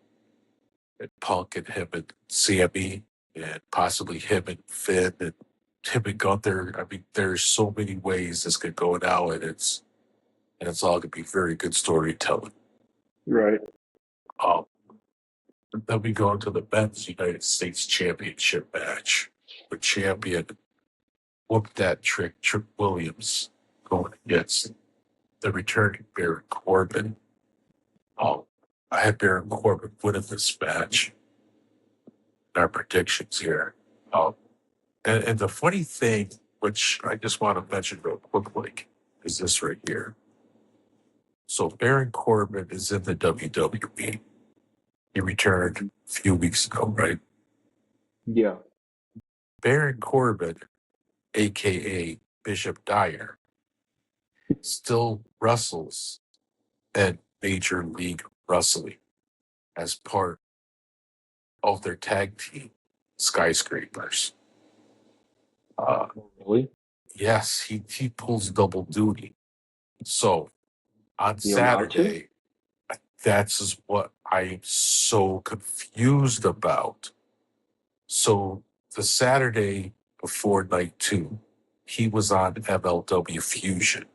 Speaker 1: Punk and him and Sammy and possibly him and Finn and him and Gunther. I mean, there's so many ways this could go now, and it's all gonna be very good storytelling.
Speaker 2: Right.
Speaker 1: Um, Then we go into the men's United States Championship match. The champion whooped that Trick Williams going against the returning Baron Corbin. I had Baron Corbin winning this match in our predictions here. Um, and the funny thing, which I just want to mention real quickly, is this right here. So Baron Corbin is in the WWE. He returned a few weeks ago, right?
Speaker 2: Yeah.
Speaker 1: Baron Corbin, aka Bishop Dyer, still wrestles at Major League Wrestling as part of their tag team, Skyscrapers.
Speaker 2: Really?
Speaker 1: Yes, he pulls double duty. So on
Speaker 2: He allowed to?
Speaker 1: Saturday, that's what I'm so confused about. So the Saturday before night two, he was on MLW Fusion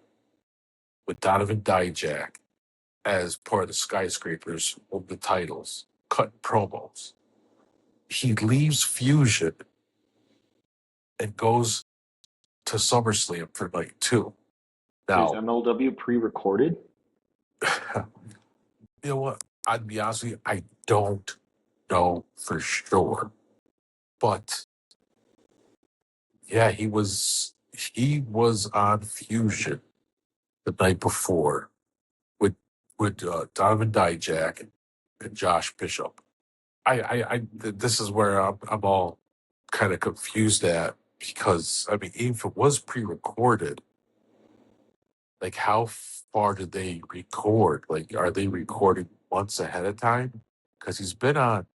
Speaker 1: with Donovan Dijak as part of the Skyscrapers of the titles, cutting promos. He leaves Fusion and goes to SummerSlam for night two.
Speaker 2: Is
Speaker 1: Now,
Speaker 2: MLW pre-recorded?
Speaker 1: you know what? I'd be honest with you, I don't know for sure. But yeah, he was on Fusion the night before with Donovan Dijak and Josh Bishop. This is where I'm all kind of confused at, because I mean, even if it was pre-recorded, like how far did they record? Like, are they recording months ahead of time? Because he's been on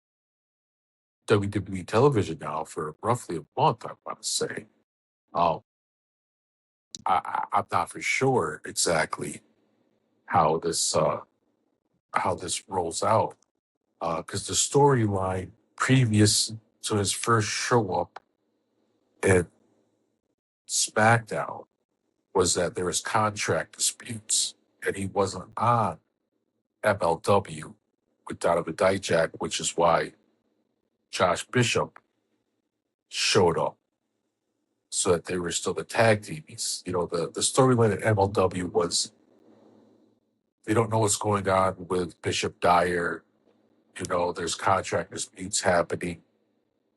Speaker 1: WWE television now for roughly a month, I want to say. Um, I'm not for sure exactly how this rolls out, because the storyline previous to his first show up at SmackDown was that there was contract disputes and he wasn't on MLW with Donovan Dijak, which is why Josh Bishop showed up so that they were still the tag teams. You know, the storyline at MLW was they don't know what's going on with Bishop Dyer. You know, there's contract disputes happening,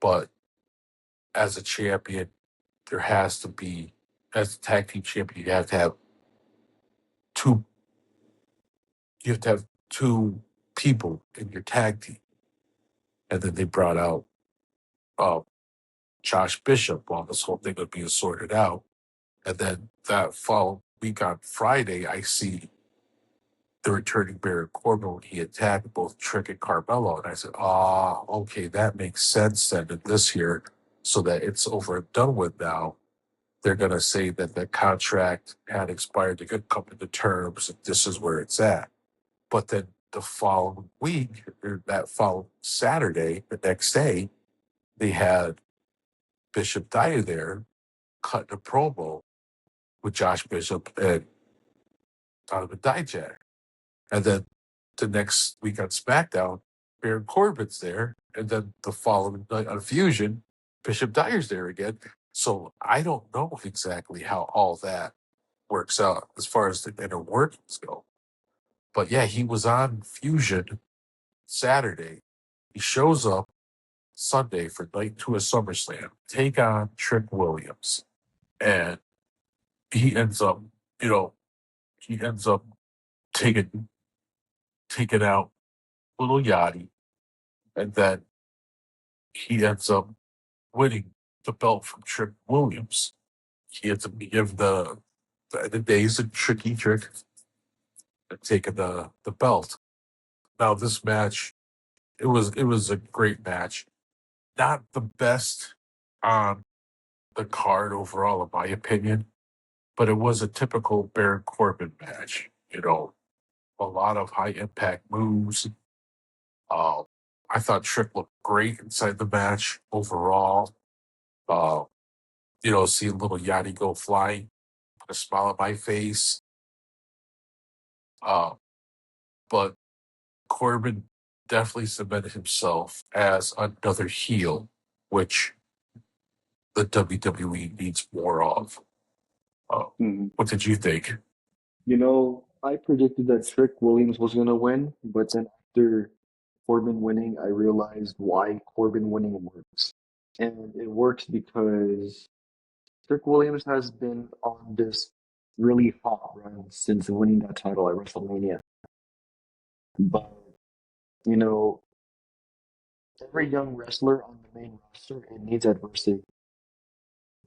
Speaker 1: but as a champion, there has to be, as a tag team champion, two, you have to have two people in your tag team. And then they brought out uh, Josh Bishop while this whole thing was being sorted out. And then that following week on Friday, I see the returning Baron Corbin when he attacked both Trick and Carmelo. And I said, okay, that makes sense then in this year, so that it's over and done with now. They're going to say that the contract had expired. They're going to come to the terms, and this is where it's at. But then the following week, or that following Saturday, the next day, they had Bishop Dyer there cutting a promo with Josh Bishop and Donovan Dijak. And then the next week on SmackDown, Baron Corbin's there. And then the following night on Fusion, Bishop Dyer's there again. So I don't know exactly how all that works out as far as the inner workings go. But yeah, he was on Fusion Saturday. He shows up Sunday for night two of SummerSlam, take on Trick Williams. And he ends up, you know, he ends up taking out Little Yachty, and then he ends up winning the belt from Trick Williams. He ends up giving the days a tricky trick and taking the belt. Now this match, it was a great match. Not the best on the card overall, in my opinion, but it was a typical Baron Corbin match. You know, a lot of high impact moves. Uh, I thought Trick looked great inside the match overall. Uh, seeing little Yachty go flying, put a smile on my face. Uh, but Corbin definitely cemented himself as another heel, which the WWE needs more of.
Speaker 2: Mhm.
Speaker 1: What did you think?
Speaker 2: I predicted that Trick Williams was going to win, but then after Corbin winning, I realized why Corbin winning works. And it works because Trick Williams has been on this really hot run since winning that title at WrestleMania. But, you know, every young wrestler on the main roster, it needs adversity.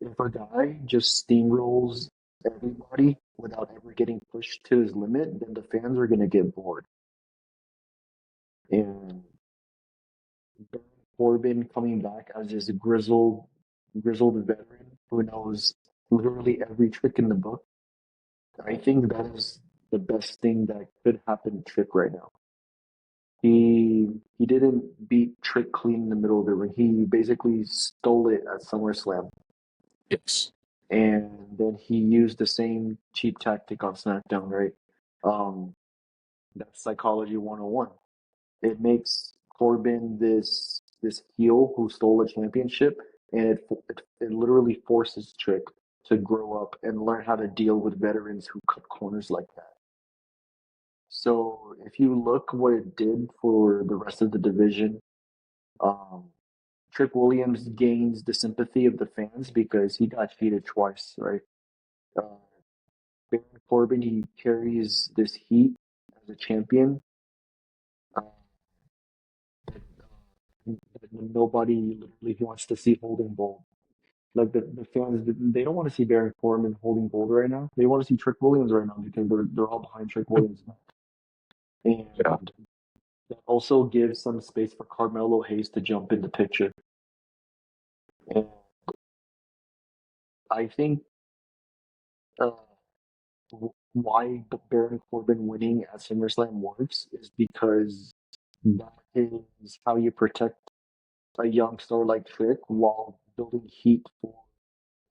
Speaker 2: If a guy just steamrolls everybody without ever getting pushed to his limit, then the fans are going to get bored. And Baron Corbin coming back as this grizzled veteran who knows literally every trick in the book, I think that is the best thing that could happen to Trick right now. He didn't beat Trick clean in the middle of the ring. He basically stole it at SummerSlam.
Speaker 1: Yes.
Speaker 2: And then he used the same cheap tactic on SmackDown, right? Um, that's psychology 101. It makes Corbin this heel who stole a championship, and it literally forces Trick to grow up and learn how to deal with veterans who cut corners like that. So if you look what it did for the rest of the division, um, Trick Williams gains the sympathy of the fans because he got cheated twice, right? Uh, Baron Corbin, he carries this heat as a champion uh, that nobody literally wants to see holding bold. Like the fans, they don't want to see Baron Corbin holding bold right now. They want to see Trick Williams right now because they're all behind Trick Williams.
Speaker 1: Yeah.
Speaker 2: And that also gives some space for Carmelo Hayes to jump in the picture. And I think uh, why Baron Corbin winning at SummerSlam works is because that is how you protect a young star like Trick while building heat for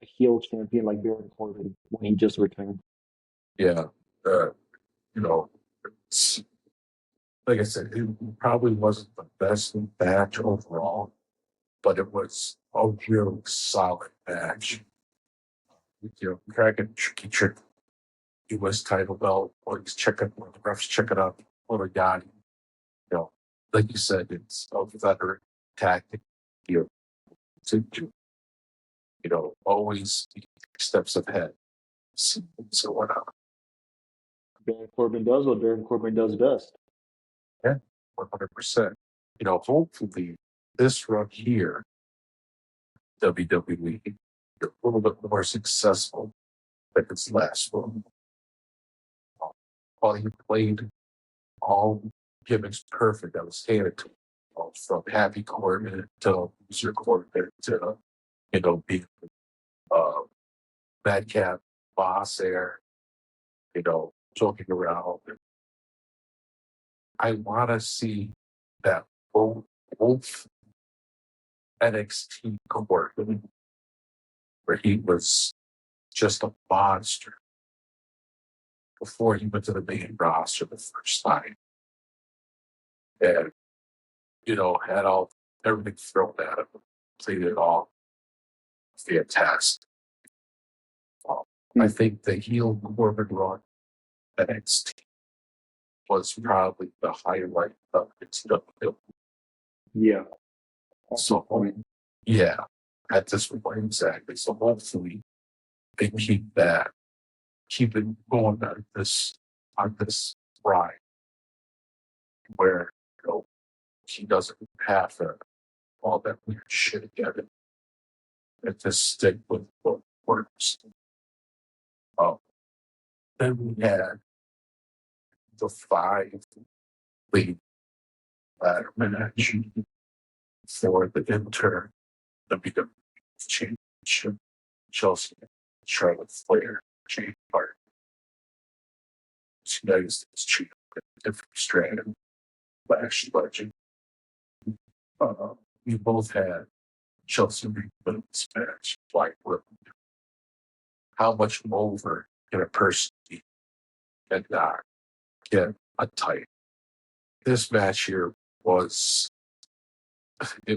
Speaker 2: a heel champion like Baron Corbin when he just returned.
Speaker 1: Yeah. Uh, you know, it's, like I said, it probably wasn't the best match overall, but it was a real solid match. Cracking trick U.S. title belt, or he's checking, or the refs checking up, or the guy, like you said, it's a veteran tactic here to, always be steps ahead. See what's going on.
Speaker 2: Baron Corbin does what Baron Corbin does best.
Speaker 1: Yeah, 100%. Hopefully this run here, WWE, a little bit more successful than its last one. While he played all gimmicks perfect that was handed to him, from Happy Corbin to Loser Corbin to, being uh, Madcap Boss there, joking around. I want to see that Wolf NXT Corbin where he was just a monster before he went to the main roster the first time. And, had everything thrown at him, played it all fantastic. I
Speaker 2: Hmm.
Speaker 1: think the heel Corbin run NXT was probably the highlight of its WWE.
Speaker 2: Yeah, at this
Speaker 1: So,
Speaker 2: point.
Speaker 1: yeah, at this point, exactly. So hopefully they keep it going on this ride where, he doesn't have all that weird shit again and just stick with what works. Um, then we had the 5 lead ladder match for the inter WWE Championship. Chelsea, Charlotte Flair, Jade Hart, United States Champion, different strand, Lash Legend. We both had Chelsea win this match. Like, how much over can a person be and not get a title? This match here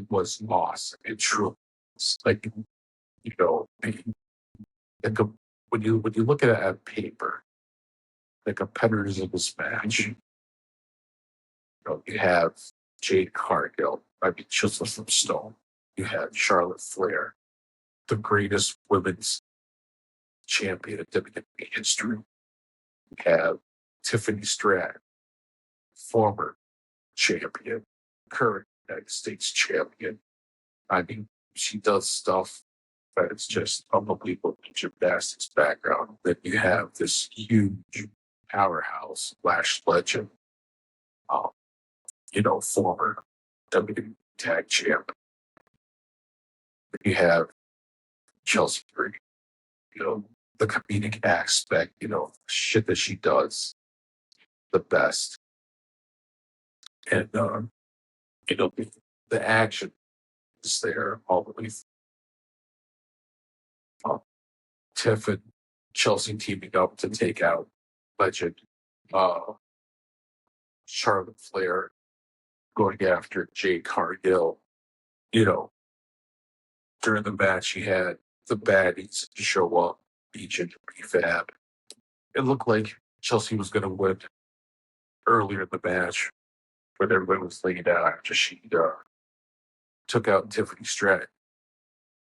Speaker 1: was awesome. It truly was. Like, you know, like when you look at it at paper, the competitors in this match, you have Jade Cargill, I mean, Chisel from Stone. You have Charlotte Flair, the greatest women's champion in WWE history. You have Tiffany Stratton, former champion, current United States champion. I mean, she does stuff that it's just unbelievable gymnastics background. Then you have this huge powerhouse, Lash Legend, um, former WWE tag champ. You have Chelsea Green, the comedic aspect, shit that she does the best. And, the action is there all the way through. Tiff and Chelsea teaming up to take out Legend, uh, Charlotte Flair going after Jade Cargill. During the match, you had the baddies show up, each and prefab. It looked like Chelsea was going to win earlier in the match, but everybody was laying down after she took out Tiffany Stratton.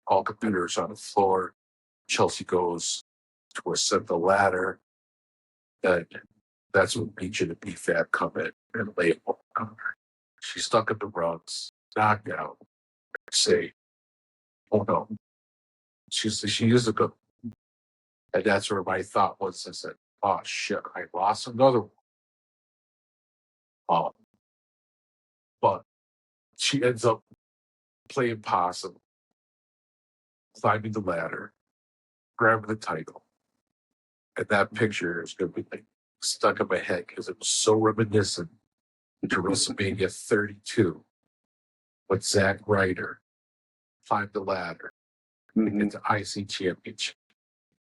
Speaker 1: All competitors on the floor. Chelsea goes to ascend the ladder. Then that's when Peach and the BFAB come in and lay it on her. She's stuck in the rugs, knocked out. Say, oh no, she is a good. And that's where my thought was. I said, oh shit, I lost another one. Um, but she ends up playing possum, climbing the ladder, grabbing the title. And that picture is going to be like stuck in my head because it was so reminiscent to WrestleMania 32 when Zack Ryder climbed the ladder to get the IC championship.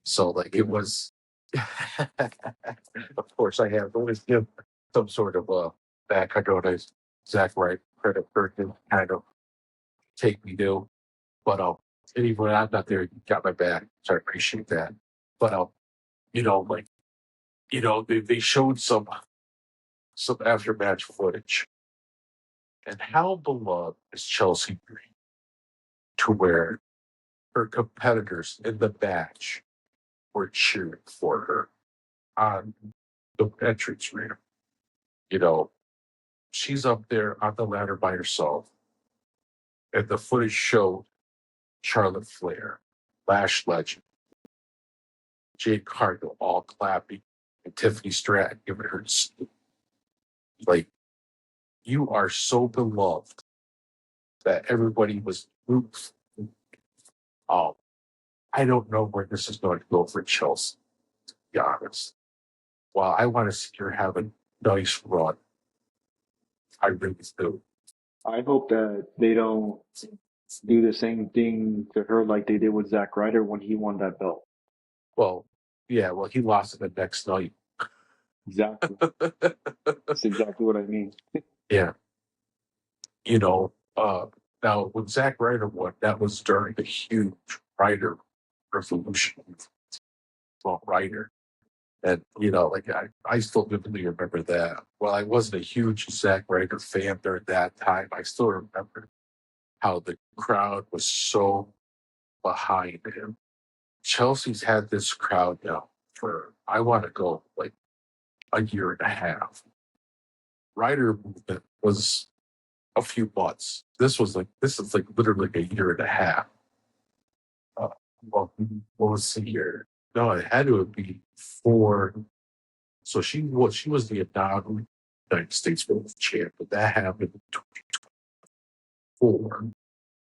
Speaker 1: So, like, it was, of course, I have to always give some sort of back. I go to Zack Ryder credit for him kind of take me to. But, and even when I'm not there, you got my back. So I appreciate that. But, they showed some after match footage. And how beloved is Chelsea Green to where her competitors in the match were cheering for her on the entrance ramp. She's up there on the ladder by herself. And the footage showed Charlotte Flair, Lash Legend, Jade Cargill all clapping, and Tiffany Stratton giving her like, you are so beloved that everybody was roots. I don't know where this is going to go for Chelsea, to be honest. While I want to see her have a nice run, I really do.
Speaker 2: I hope that they don't do the same thing to her like they did with Zack Ryder when he won that belt.
Speaker 1: Well, yeah, he lost it the next night.
Speaker 2: Exactly. That's exactly what I mean.
Speaker 1: Yeah. Now when Zack Ryder won, that was during the huge Ryder revolution. Well, Ryder. And, I still vividly remember that. While I wasn't a huge Zack Ryder fan during that time, I still remember how the crowd was so behind him. Chelsea's had this crowd now for, I want to go like a year and a half. Ryder movement was a few months. This is like literally a year and a half. Well, what was the year? No, it had to be 4. So she was the inaugural United States Women's Champ, but that happened in 2024,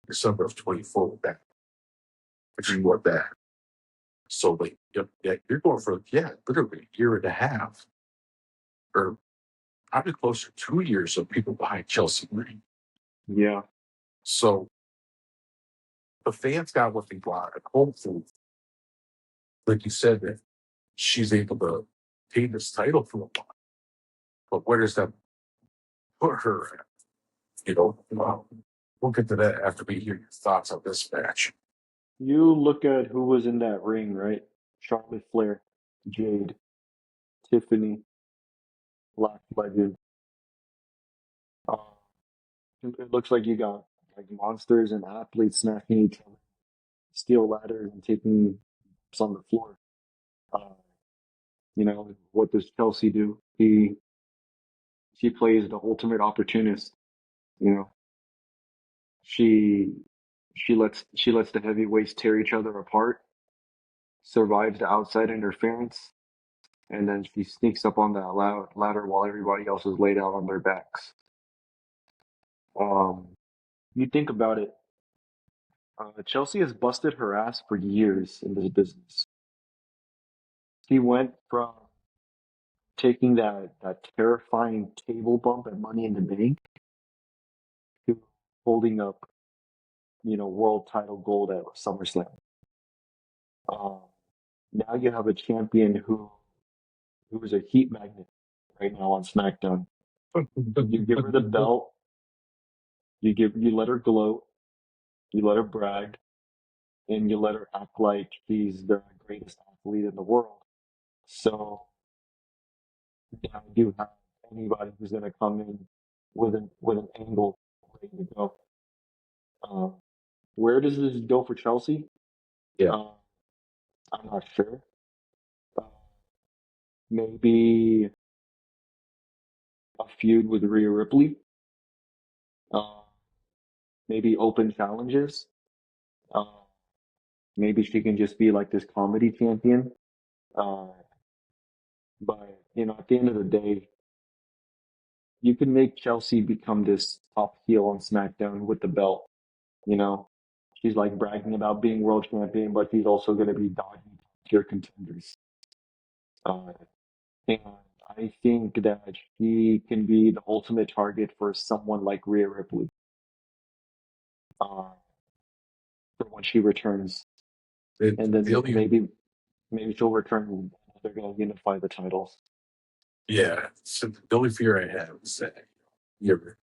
Speaker 1: December of 24. That she won that. So like, you're going for literally a year and a half, or probably closer to 2 years of people behind Chelsea Green.
Speaker 2: Yeah.
Speaker 1: So the fans got what they wanted. Hopefully, like you said, that she's able to take this title for a while. But where does that put her at? You know, we'll get to that after we hear your thoughts on this match.
Speaker 2: You look at who was in that ring, right? Charlotte Flair, Jade, Tiffany, Black Legend. Uh, it looks like you got like monsters and athletes smashing each other, steel ladders and taking on the floor. Uh, what does Chelsea do? She plays the ultimate opportunist. You know, she she lets the heavyweights tear each other apart, survives the outside interference, and then she sneaks up on that ladder while everybody else is laid out on their backs. Um, you think about it, Chelsea has busted her ass for years in this business. She went from taking that terrifying table bump at Money in the Bank to holding up, world title gold at SummerSlam. Um, Now you have a champion who is a heat magnet right now on SmackDown. You give her the belt, you let her gloat, you let her brag, and you let her act like she's the greatest athlete in the world. So now you have anybody who's going to come in with an angle ready to go. Uh, where does this go for Chelsea?
Speaker 1: Yeah.
Speaker 2: Uh, I'm not sure. Uh, maybe a feud with Rhea Ripley. Uh, maybe open challenges. Uh, maybe she can just be like this comedy champion. Uh, but at the end of the day, you can make Chelsea become this top heel on SmackDown with the belt. You know, she's like bragging about being world champion, but she's also going to be dodging tier contenders. Uh, and I think that she can be the ultimate target for someone like Rhea Ripley uh, for when she returns. And
Speaker 1: The
Speaker 2: then
Speaker 1: only,
Speaker 2: maybe she'll return and they're going to unify the titles.
Speaker 1: yeah, so the only fear I have is that you're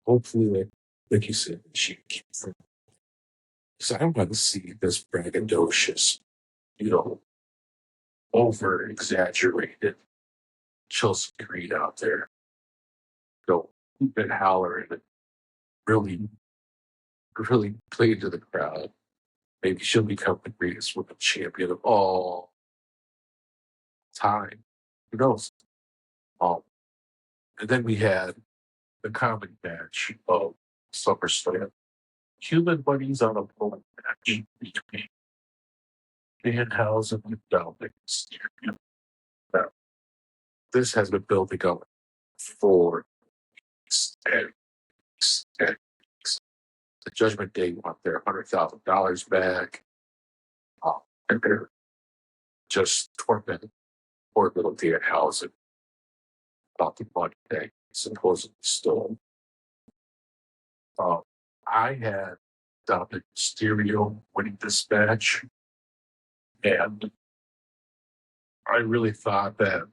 Speaker 1: hopefully, like you said, she keeps. Because I don't want to see this braggadocious, you know, over exaggerated Chelsea Creed out there. Go hoop and holler and really, really play to the crowd. Maybe she'll become the greatest women's champion of all time. Who knows? Um, and then we had the comic match of SummerSlam. Human buddies on a bowling match between Danhausen and Dominic Mysterio. Now, this has been building up for weeks and weeks and weeks. The Judgment Day want their $100,000 back. And they're just tormenting poor little Danhausen about the money they supposedly stole. Um, I had Dominic Mysterio winning this match, and I really thought that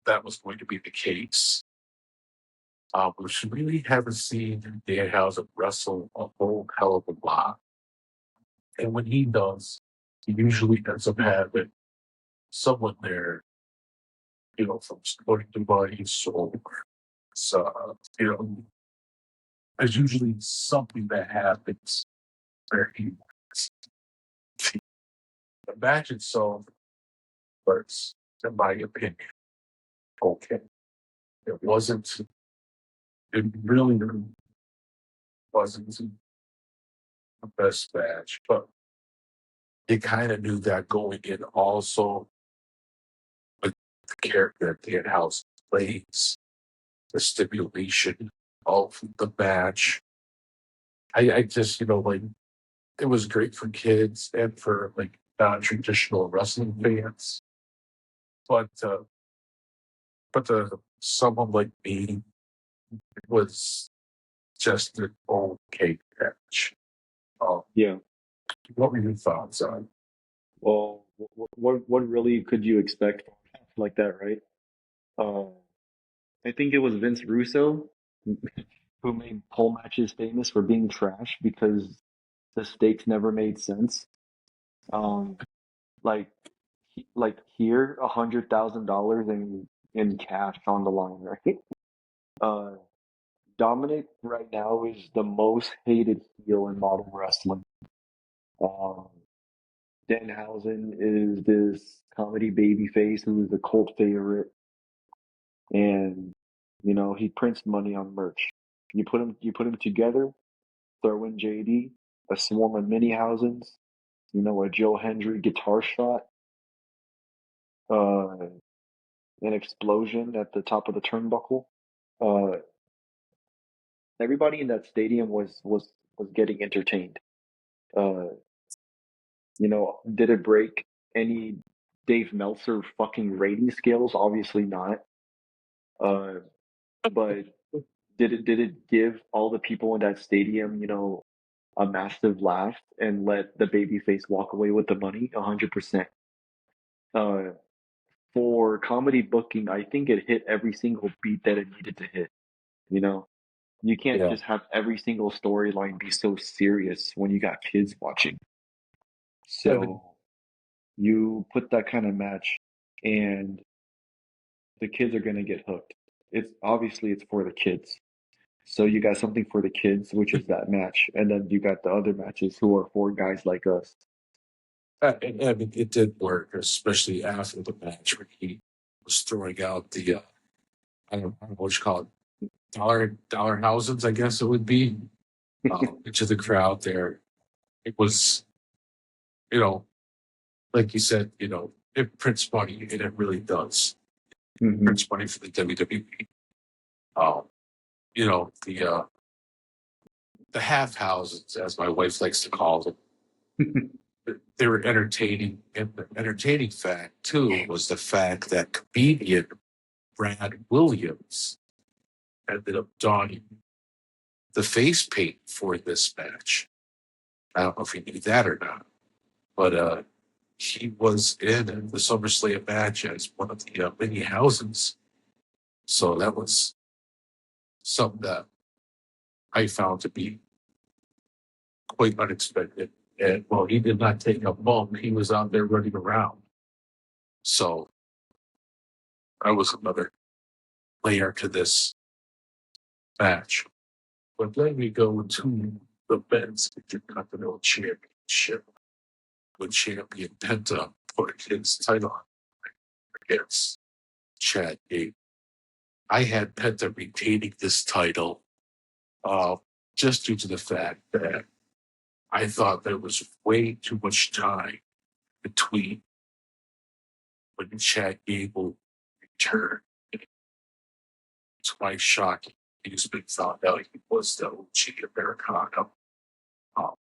Speaker 1: that was going to be the case. We really haven't seen Danhausen wrestle a whole hell of a lot. And when he does, he usually ends up having someone there, from supporting the body, so, there's usually something that happens where he wins. The match itself was, in my opinion, okay. It wasn't, it really wasn't the best match, but you kind of knew that going in also with the character that Danhausen plays, the stipulation of the match. I just, like, it was great for kids and for like non-traditional wrestling fans. But to someone like me, it was just an okay match. Um,
Speaker 2: Yeah.
Speaker 1: what were your thoughts on?
Speaker 2: Well, what really could you expect from a match like that, right? Uh, I think it was Vince Russo who made pole matches famous for being trash because the stakes never made sense. Um, like, like here, $100,000 in cash on the line, right? Uh, Dominic right now is the most hated heel in modern wrestling. Um, Danhausen is this comedy babyface who is a cult favorite, and he prints money on merch. You put them together, throw in JD, a swarm of mini Housens, a Joe Hendry guitar shot, uh, an explosion at the top of the turnbuckle. Uh, Everybody in that stadium was getting entertained. Uh, did it break any Dave Meltzer fucking rating scales? Obviously not. Uh, but did it give all the people in that stadium, a massive laugh and let the babyface walk away with the money? 100%. Uh, for comedy booking, I think it hit every single beat that it needed to hit. You know, you can't
Speaker 3: Yeah.
Speaker 2: just have every single storyline be so serious when you got kids watching.
Speaker 3: Yeah, but
Speaker 2: So you put that kind of match, and the kids are gonna get hooked. It's for the kids. So you got something for the kids, which is that match, and then you got the other matches who are for guys like us.
Speaker 3: I mean, it did work, especially after the match when he was throwing out the I don't know what you call it, dollar houses, I guess it would be, into the crowd there. It was, you know, like you said, it prints money, and it really does. It
Speaker 2: Hmm.
Speaker 3: prints money for the WWE. Um, the half houses, as my wife likes to call them, they were entertaining. And the entertaining fact, too, was the fact that comedian Brad Williams ended up donning the face paint for this match. I don't know if you knew that or not, but he was in the SummerSlam match as one of the mini houses. So that was something that I found to be quite unexpected. And well, he did not take a bump. He was out there running around. So that was another layer to this match. But then we go to the men's Intercontinental Championship when champion Penta put his title on against Chad Gable. I had Penta retaining this title uh, just due to the fact that I thought there was way too much time between when Chad Gable returned. To my shock, he just been found out he was the OG Americano.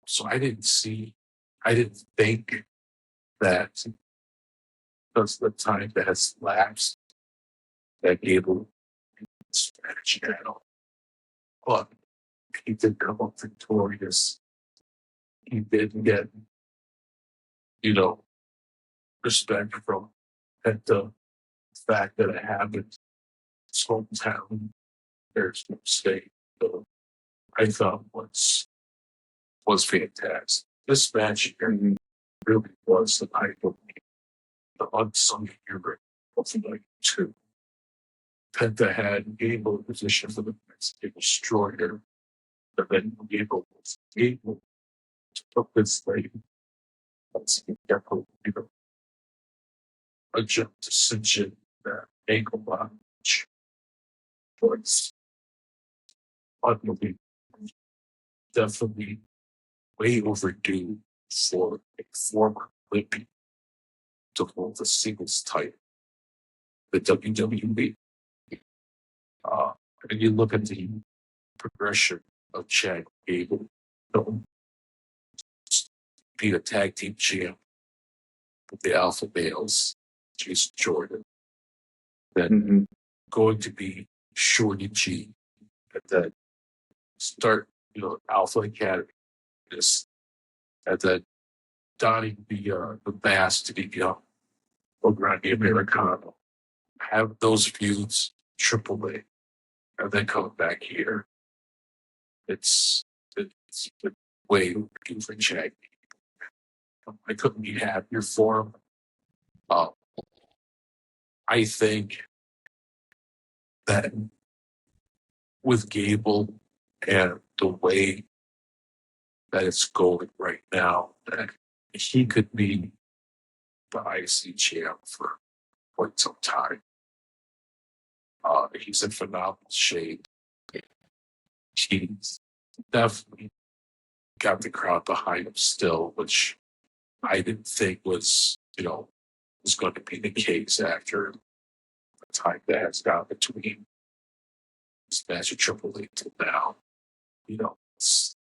Speaker 3: So I didn't think that because the time that has lapsed, that Gable strategy at all. But he did come up victorious. He did get, you know, respect from the fact that it happened in his hometown, there's no state. So I thought was fantastic. This match here
Speaker 2: Hmm.
Speaker 3: really was the type of the unsung hero of the night too. Penta had Gable in position for the Mexican Destroyer, but then Gable was able to put this lady once he got a jump decision that ankle lock, which was unbelievable. Definitely way overdue for a former Olympian to hold the singles title, the WWE. Uh, and you look at the progression of Chad Gable, you know, being a tag team champ with the Alpha Males, Jason Jordan, then
Speaker 2: Hmm.
Speaker 3: going to be Shorty G at that start, Alpha Academy, this at that donning the mask to become a Grande Americano. have those feuds AAA and then come back here. It's way too for Shaggy. I couldn't be happier for him. I think that with Gable and the way that it's going right now, that he could be the IC champ for quite some time. He's in phenomenal shape. He's definitely got the crowd behind him still, which I didn't think was going to be the case after the time that has gone between this match of Triple H till now. It's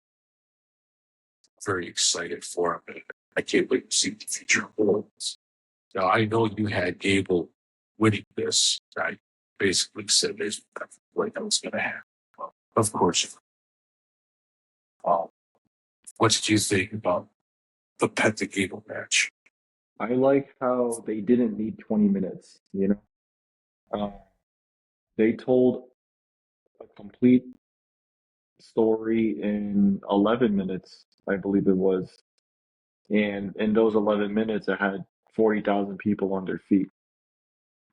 Speaker 3: very excited for him. And I can't wait to see the future holds. Now, I know you had Gable winning this. I basically said there's nothing like that was going to happen. Well, of course. What did you think about the Penta Gable match?
Speaker 2: I like how they didn't need 20 minutes, They told a complete story in 11 minutes, I believe it was. And in those 11 minutes, it had 40,000 people on their feet.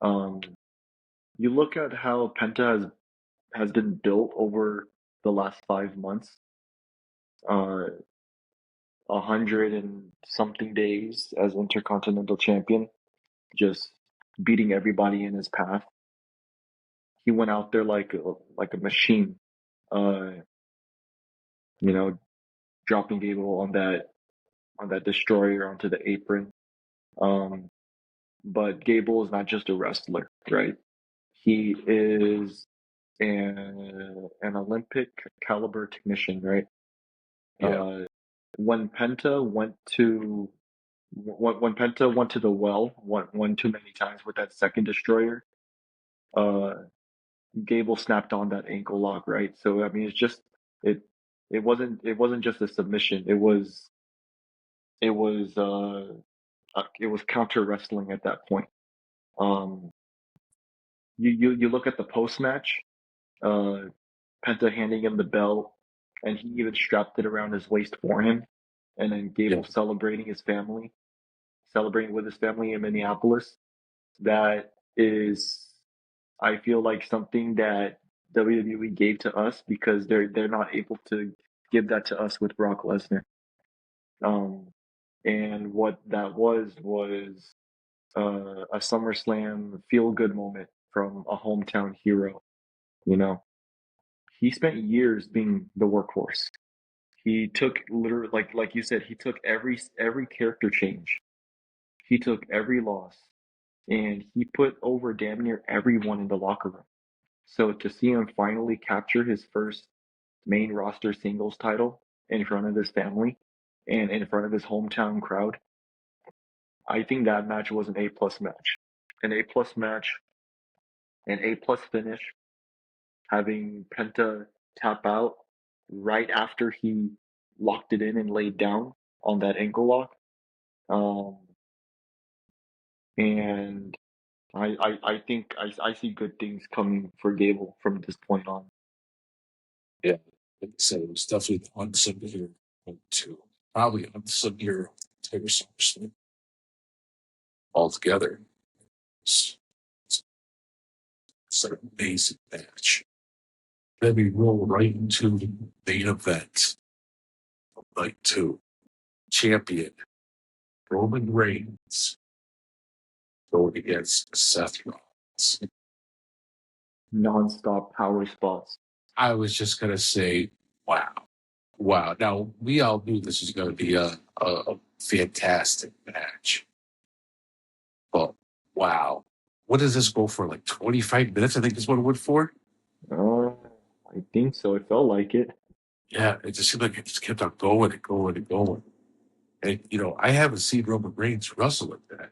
Speaker 2: Um, you look at how Penta has been built over the last 5 months, 100 and something days as Intercontinental Champion, just beating everybody in his path. He went out there like a machine, uh, dropping Gable on that destroyer onto the apron. But Gable is not just a wrestler, right? He is an Olympic caliber technician, right?
Speaker 3: Yeah.
Speaker 2: When Penta went to the well one too many times with that second destroyer, uh, Gable snapped on that ankle lock, right? So I mean, it it wasn't just a submission. It was counter wrestling at that point. Um, you look at the post match, uh, Penta handing him the belt, and he even strapped it around his waist for him, and then
Speaker 3: Yeah.
Speaker 2: Gable celebrating with his family in Minneapolis. That is, I feel like something that WWE gave to us because they're not able to give that to us with Brock Lesnar. Um, and what that was a SummerSlam feel good moment from a hometown hero. You know, he spent years being the workhorse. He took literally, like you said, he took every character change. He took every loss, and he put over damn near everyone in the locker room. So to see him finally capture his first main roster singles title in front of his family and in front of his hometown crowd, I think that match was an A+ match. An A+ match, an A+ finish, having Penta tap out right after he locked it in and laid down on that ankle lock. Um, and I think I see good things coming for Gable from this point on.
Speaker 3: Yeah. Like I said, it was definitely the unsung hero too. Probably unsung hero entire SummerSlam altogether. It's an amazing match. Then we roll right into the main event of night 2. Champion Roman Reigns going against Seth Rollins.
Speaker 2: Non-stop power spots.
Speaker 3: I was just gonna say, wow. Wow. Now we all knew this was gonna be a fantastic match. But wow. What does this go for? Like 25 minutes, I think is what it went for.
Speaker 2: I think so. It felt like it.
Speaker 3: Yeah, it just seemed like it just kept on going and going and going. And I haven't seen Roman Reigns wrestle like that.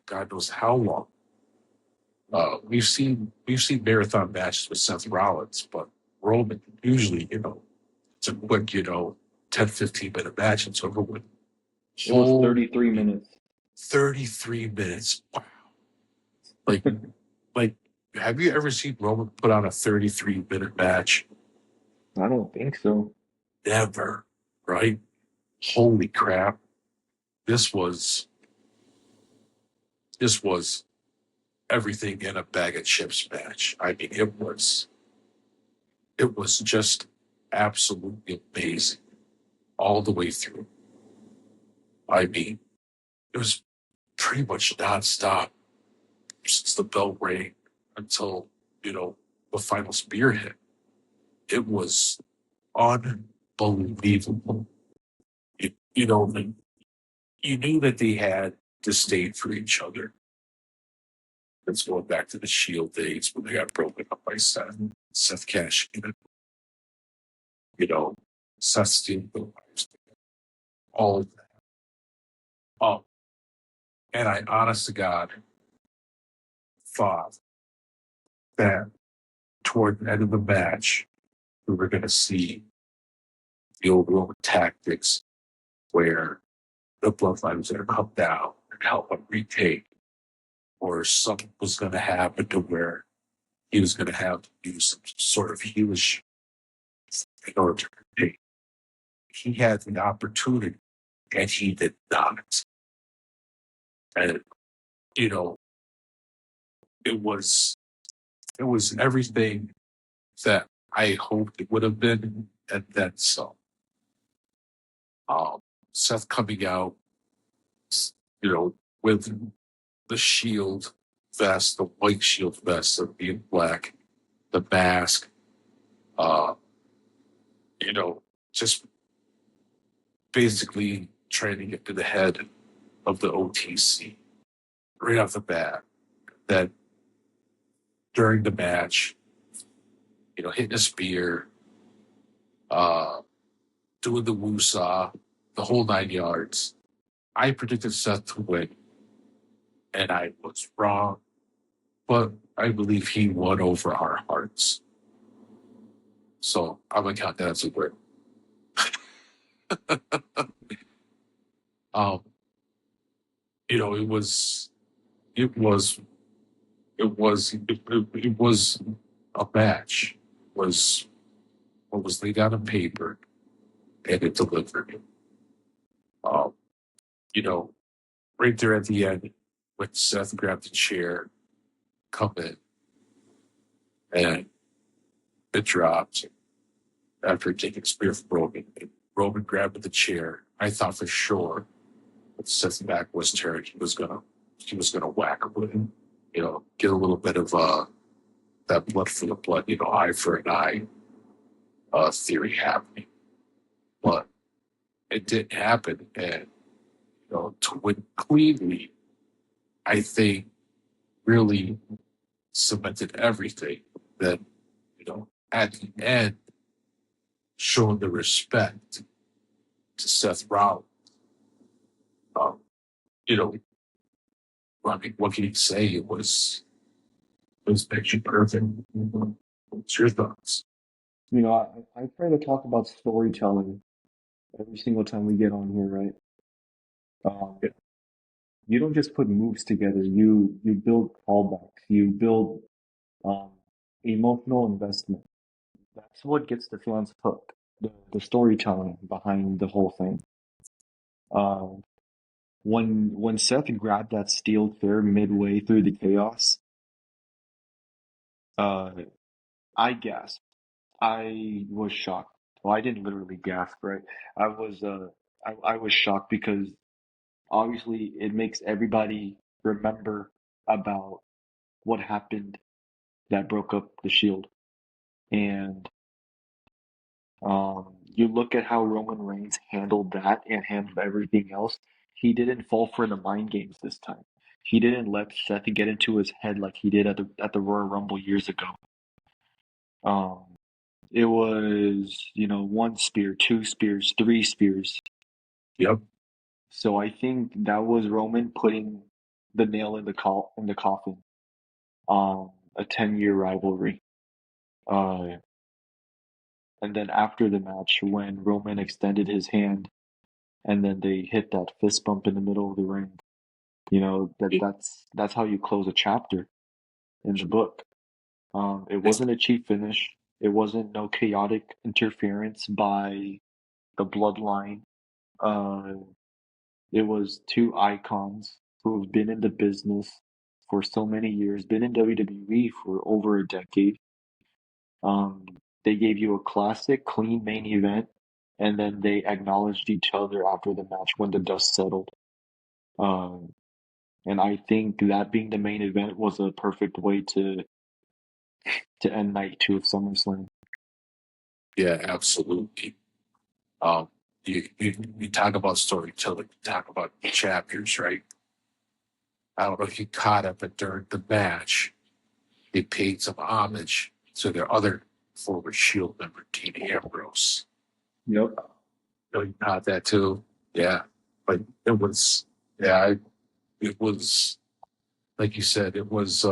Speaker 3: God knows how long. We've seen marathon matches with Seth Rollins, but Roman usually, it's a quick, 10, 15-minute match. It's over with.
Speaker 2: It was 33 minutes.
Speaker 3: 33 minutes. Wow. Like like, have you ever seen Roman put on a 33-minute match?
Speaker 2: I don't think so.
Speaker 3: Never, right? Holy crap. This was everything in a bag of chips match. I mean, it was just absolutely amazing all the way through. I mean, it was pretty much nonstop since the bell rang until, the final spear hit. It was unbelievable. Like, you knew that they had disdain for each other. Let's go back to the Shield days when they got broken up by Seth. Seth cashing in. Seth stealing the lives. All of that. Oh, and I, honest to God, thought that toward the end of the match, we were going to see the old Roman tactics where the bloodline was going to come down and help him retake, or something was going to happen to where he was going to have to do some sort of heelish in order to retake. He had the opportunity, and he did not. And it was everything that I hoped it would have been, and then some. Seth coming out, with the shield vest, the white shield vest of being black, the mask, uh, just basically trying to get to the head of the OTC right off the bat. That during the match, hitting a spear, doing the woo-saw, the whole 9 yards. I predicted Seth to win, and I was wrong, but I believe he won over our hearts. So I'm going to count that as a win. It was a match. It was what was laid out on paper, and it delivered. Um, right there at the end, when Seth grabbed the chair, come in, and it dropped after taking a spear from Roman. And Roman grabbed the chair. I thought for sure when Seth's back was turned, he was gonna whack him with him. Get a little bit of that blood for the blood, eye for an eye theory happening. But it didn't happen, and to win cleanly, I think really cemented everything. That at the end, showing the respect to Seth Rollins. You know, I mean, what can you say? It was picture perfect. What's your thoughts?
Speaker 2: I try to talk about storytelling every single time we get on here, right?
Speaker 3: Yeah.
Speaker 2: You don't just put moves together. You build callbacks. You build um, emotional investment. That's what gets the fans hooked. The storytelling behind the whole thing. Uh, when Seth grabbed that steel chair midway through the chaos, uh, I gasped. I was shocked. Well, I didn't literally gasp, right? I was I was shocked because obviously it makes everybody remember about what happened that broke up the Shield. And you look at how Roman Reigns handled that and handled everything else. He didn't fall for the mind games this time. He didn't let Seth get into his head like he did at the Royal Rumble years ago. Um, it was, one spear, two spears, three spears.
Speaker 3: Yep.
Speaker 2: So I think that was Roman putting the nail in the coffin on a 10-year rivalry. Uh, and then after the match, when Roman extended his hand and then they hit that fist bump in the middle of the ring,
Speaker 3: Yeah.
Speaker 2: that's how you close a chapter. in the book. It wasn't a cheap finish. It wasn't no chaotic interference by the bloodline. Uh, it was two icons who have been in the business for so many years, been in WWE for over a decade. Um, they gave you a classic, clean main event, and then they acknowledged each other after the match when the dust settled. Um, and I think that being the main event was a perfect way to end night two of SummerSlam.
Speaker 3: Yeah, absolutely. Um, you talk about storytelling, you talk about chapters, right? I don't know if you caught it, but during the match, they paid some homage to their other former Shield member, Dean Ambrose.
Speaker 2: Yep.
Speaker 3: You caught that too? Yeah. But it was, yeah, it was, like you said, it was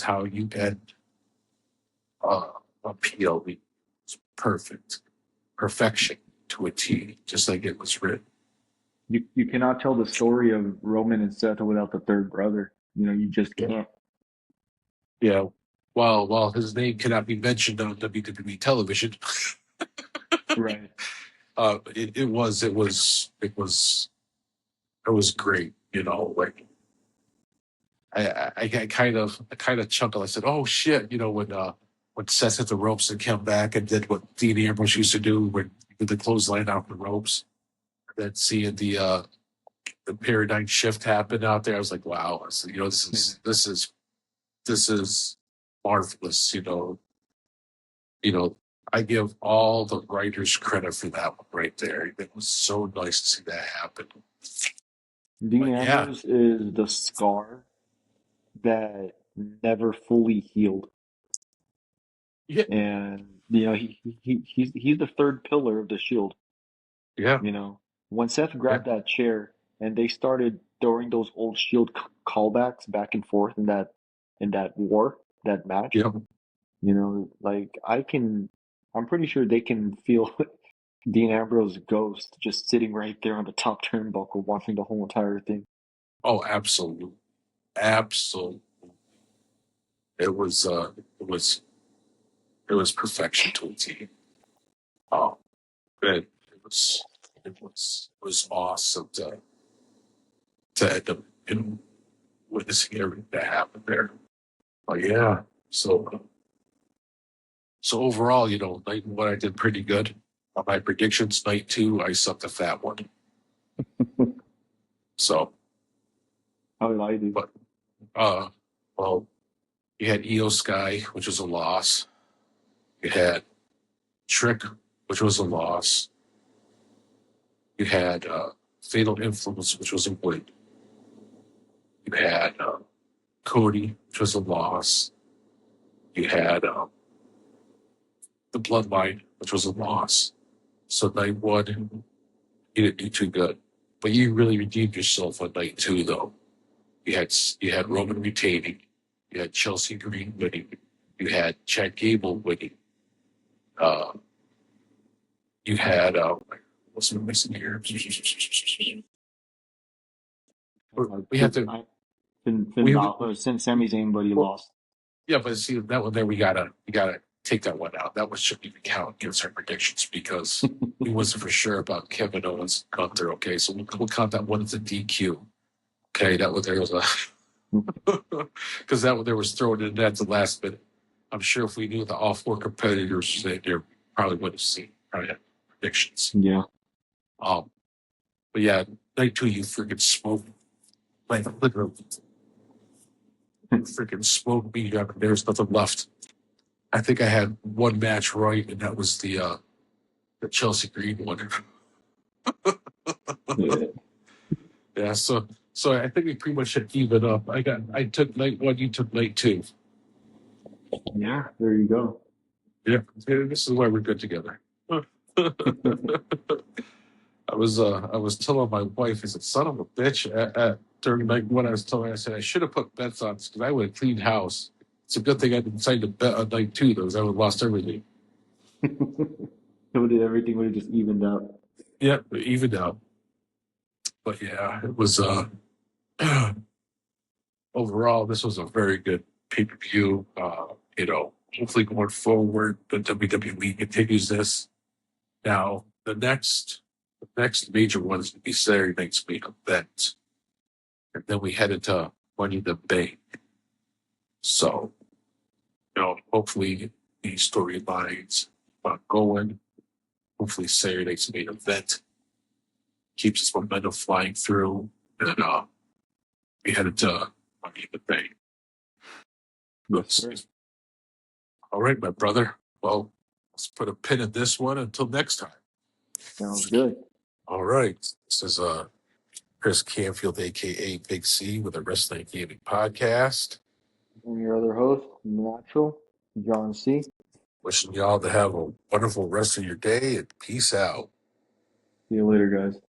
Speaker 3: how you end uh, a PLE. It's perfect. Perfection to a T, just like it was written.
Speaker 2: You cannot tell the story of Roman and Seth without the third brother. You just
Speaker 3: Yeah.
Speaker 2: can't.
Speaker 3: Yeah. While his name cannot be mentioned on WWE television,
Speaker 2: Right.
Speaker 3: it was great. Like I kind of chuckled. I said, "Oh shit!" When Seth hit the ropes and came back and did what Dean Ambrose used to do when he did the clothesline off the ropes. Then seeing the paradigm shift happen out there, I was like, "Wow!" I said, this is marvelous. I give all the writers credit for that one right there. It was so nice to see that happen.
Speaker 2: Dean
Speaker 3: But yeah,
Speaker 2: Ambrose is the scar that never fully healed.
Speaker 3: yeah,
Speaker 2: And he's the third pillar of the Shield.
Speaker 3: yeah,
Speaker 2: When Seth
Speaker 3: yeah,
Speaker 2: grabbed that chair and they started throwing those old Shield callbacks back and forth in that war, that match,
Speaker 3: yeah.
Speaker 2: like I'm pretty sure they can feel Dean Ambrose's ghost just sitting right there on the top turnbuckle watching the whole entire thing.
Speaker 3: Oh, absolutely, absolutely. It was it was perfection to a T. Oh, it it was awesome to end up witnessing everything that happened there. Oh yeah. So overall, night one I did pretty good. On my predictions, night two I sucked a fat one. So,
Speaker 2: How did I do?
Speaker 3: but uh, well, you had Io Sky, which was a loss. You had Trick, which was a loss. You had Fatal Influence, which was a win. You had Cody, which was a loss. You had the Bloodline, which was a loss. So night one, you didn't do too good, but you really redeemed yourself on night two, though. You had Roman retaining. You had Chelsea Green winning. You had Chad Gable winning. Uh, you had what's missing here? We have to.
Speaker 2: Finn
Speaker 3: We
Speaker 2: Balor, since Sami Zayn, but he
Speaker 3: well,
Speaker 2: lost.
Speaker 3: yeah, but see that one there. We gotta take that one out. That one shouldn't even count against our predictions because we wasn't for sure about Kevin Owens Gunther. Okay, so we'll count that one as a DQ. Okay, that was there was a because that one there was thrown in at the last minute. I'm sure if we knew that all four competitors that there probably would have seen probably had predictions.
Speaker 2: Yeah.
Speaker 3: Um, but yeah, night two you freaking smoked like literally freaking smoked me up and there's nothing left. I think I had one match right and that was the Chelsea Green one.
Speaker 2: Yeah.
Speaker 3: Yeah, so I think we pretty much should even up. I took night one, you took night two.
Speaker 2: Yeah, there you go.
Speaker 3: Yeah, this is why we're good together. I was telling my wife, I said, son of a bitch, during night one, I was telling her, I said, I should have put bets on this because I would have cleaned house. It's a good thing I didn't decide to bet on night two, though, because I would have lost everything.
Speaker 2: Everything would have just evened out.
Speaker 3: Yeah, even out. But yeah, it was overall, this was a very good pay-per-view. Hopefully going forward, the WWE continues this. Now, the next major one is going to be Saturday night's main event. And then we head into Money in the Bank. So, hopefully these storylines are going. Hopefully Saturday night's main event keeps its momentum flying through. And we head into Money in the Bank.
Speaker 2: Yes.
Speaker 3: All right, my brother. Well, let's put a pin in this one until next time.
Speaker 2: Sounds good.
Speaker 3: All right. This is Chris Canfield, a.k.a. Big C, with a Wrestling Gaming Podcast.
Speaker 2: And your other host, Natural, John C.
Speaker 3: Wishing y'all to have a wonderful rest of your day, and peace out.
Speaker 2: See you later, guys.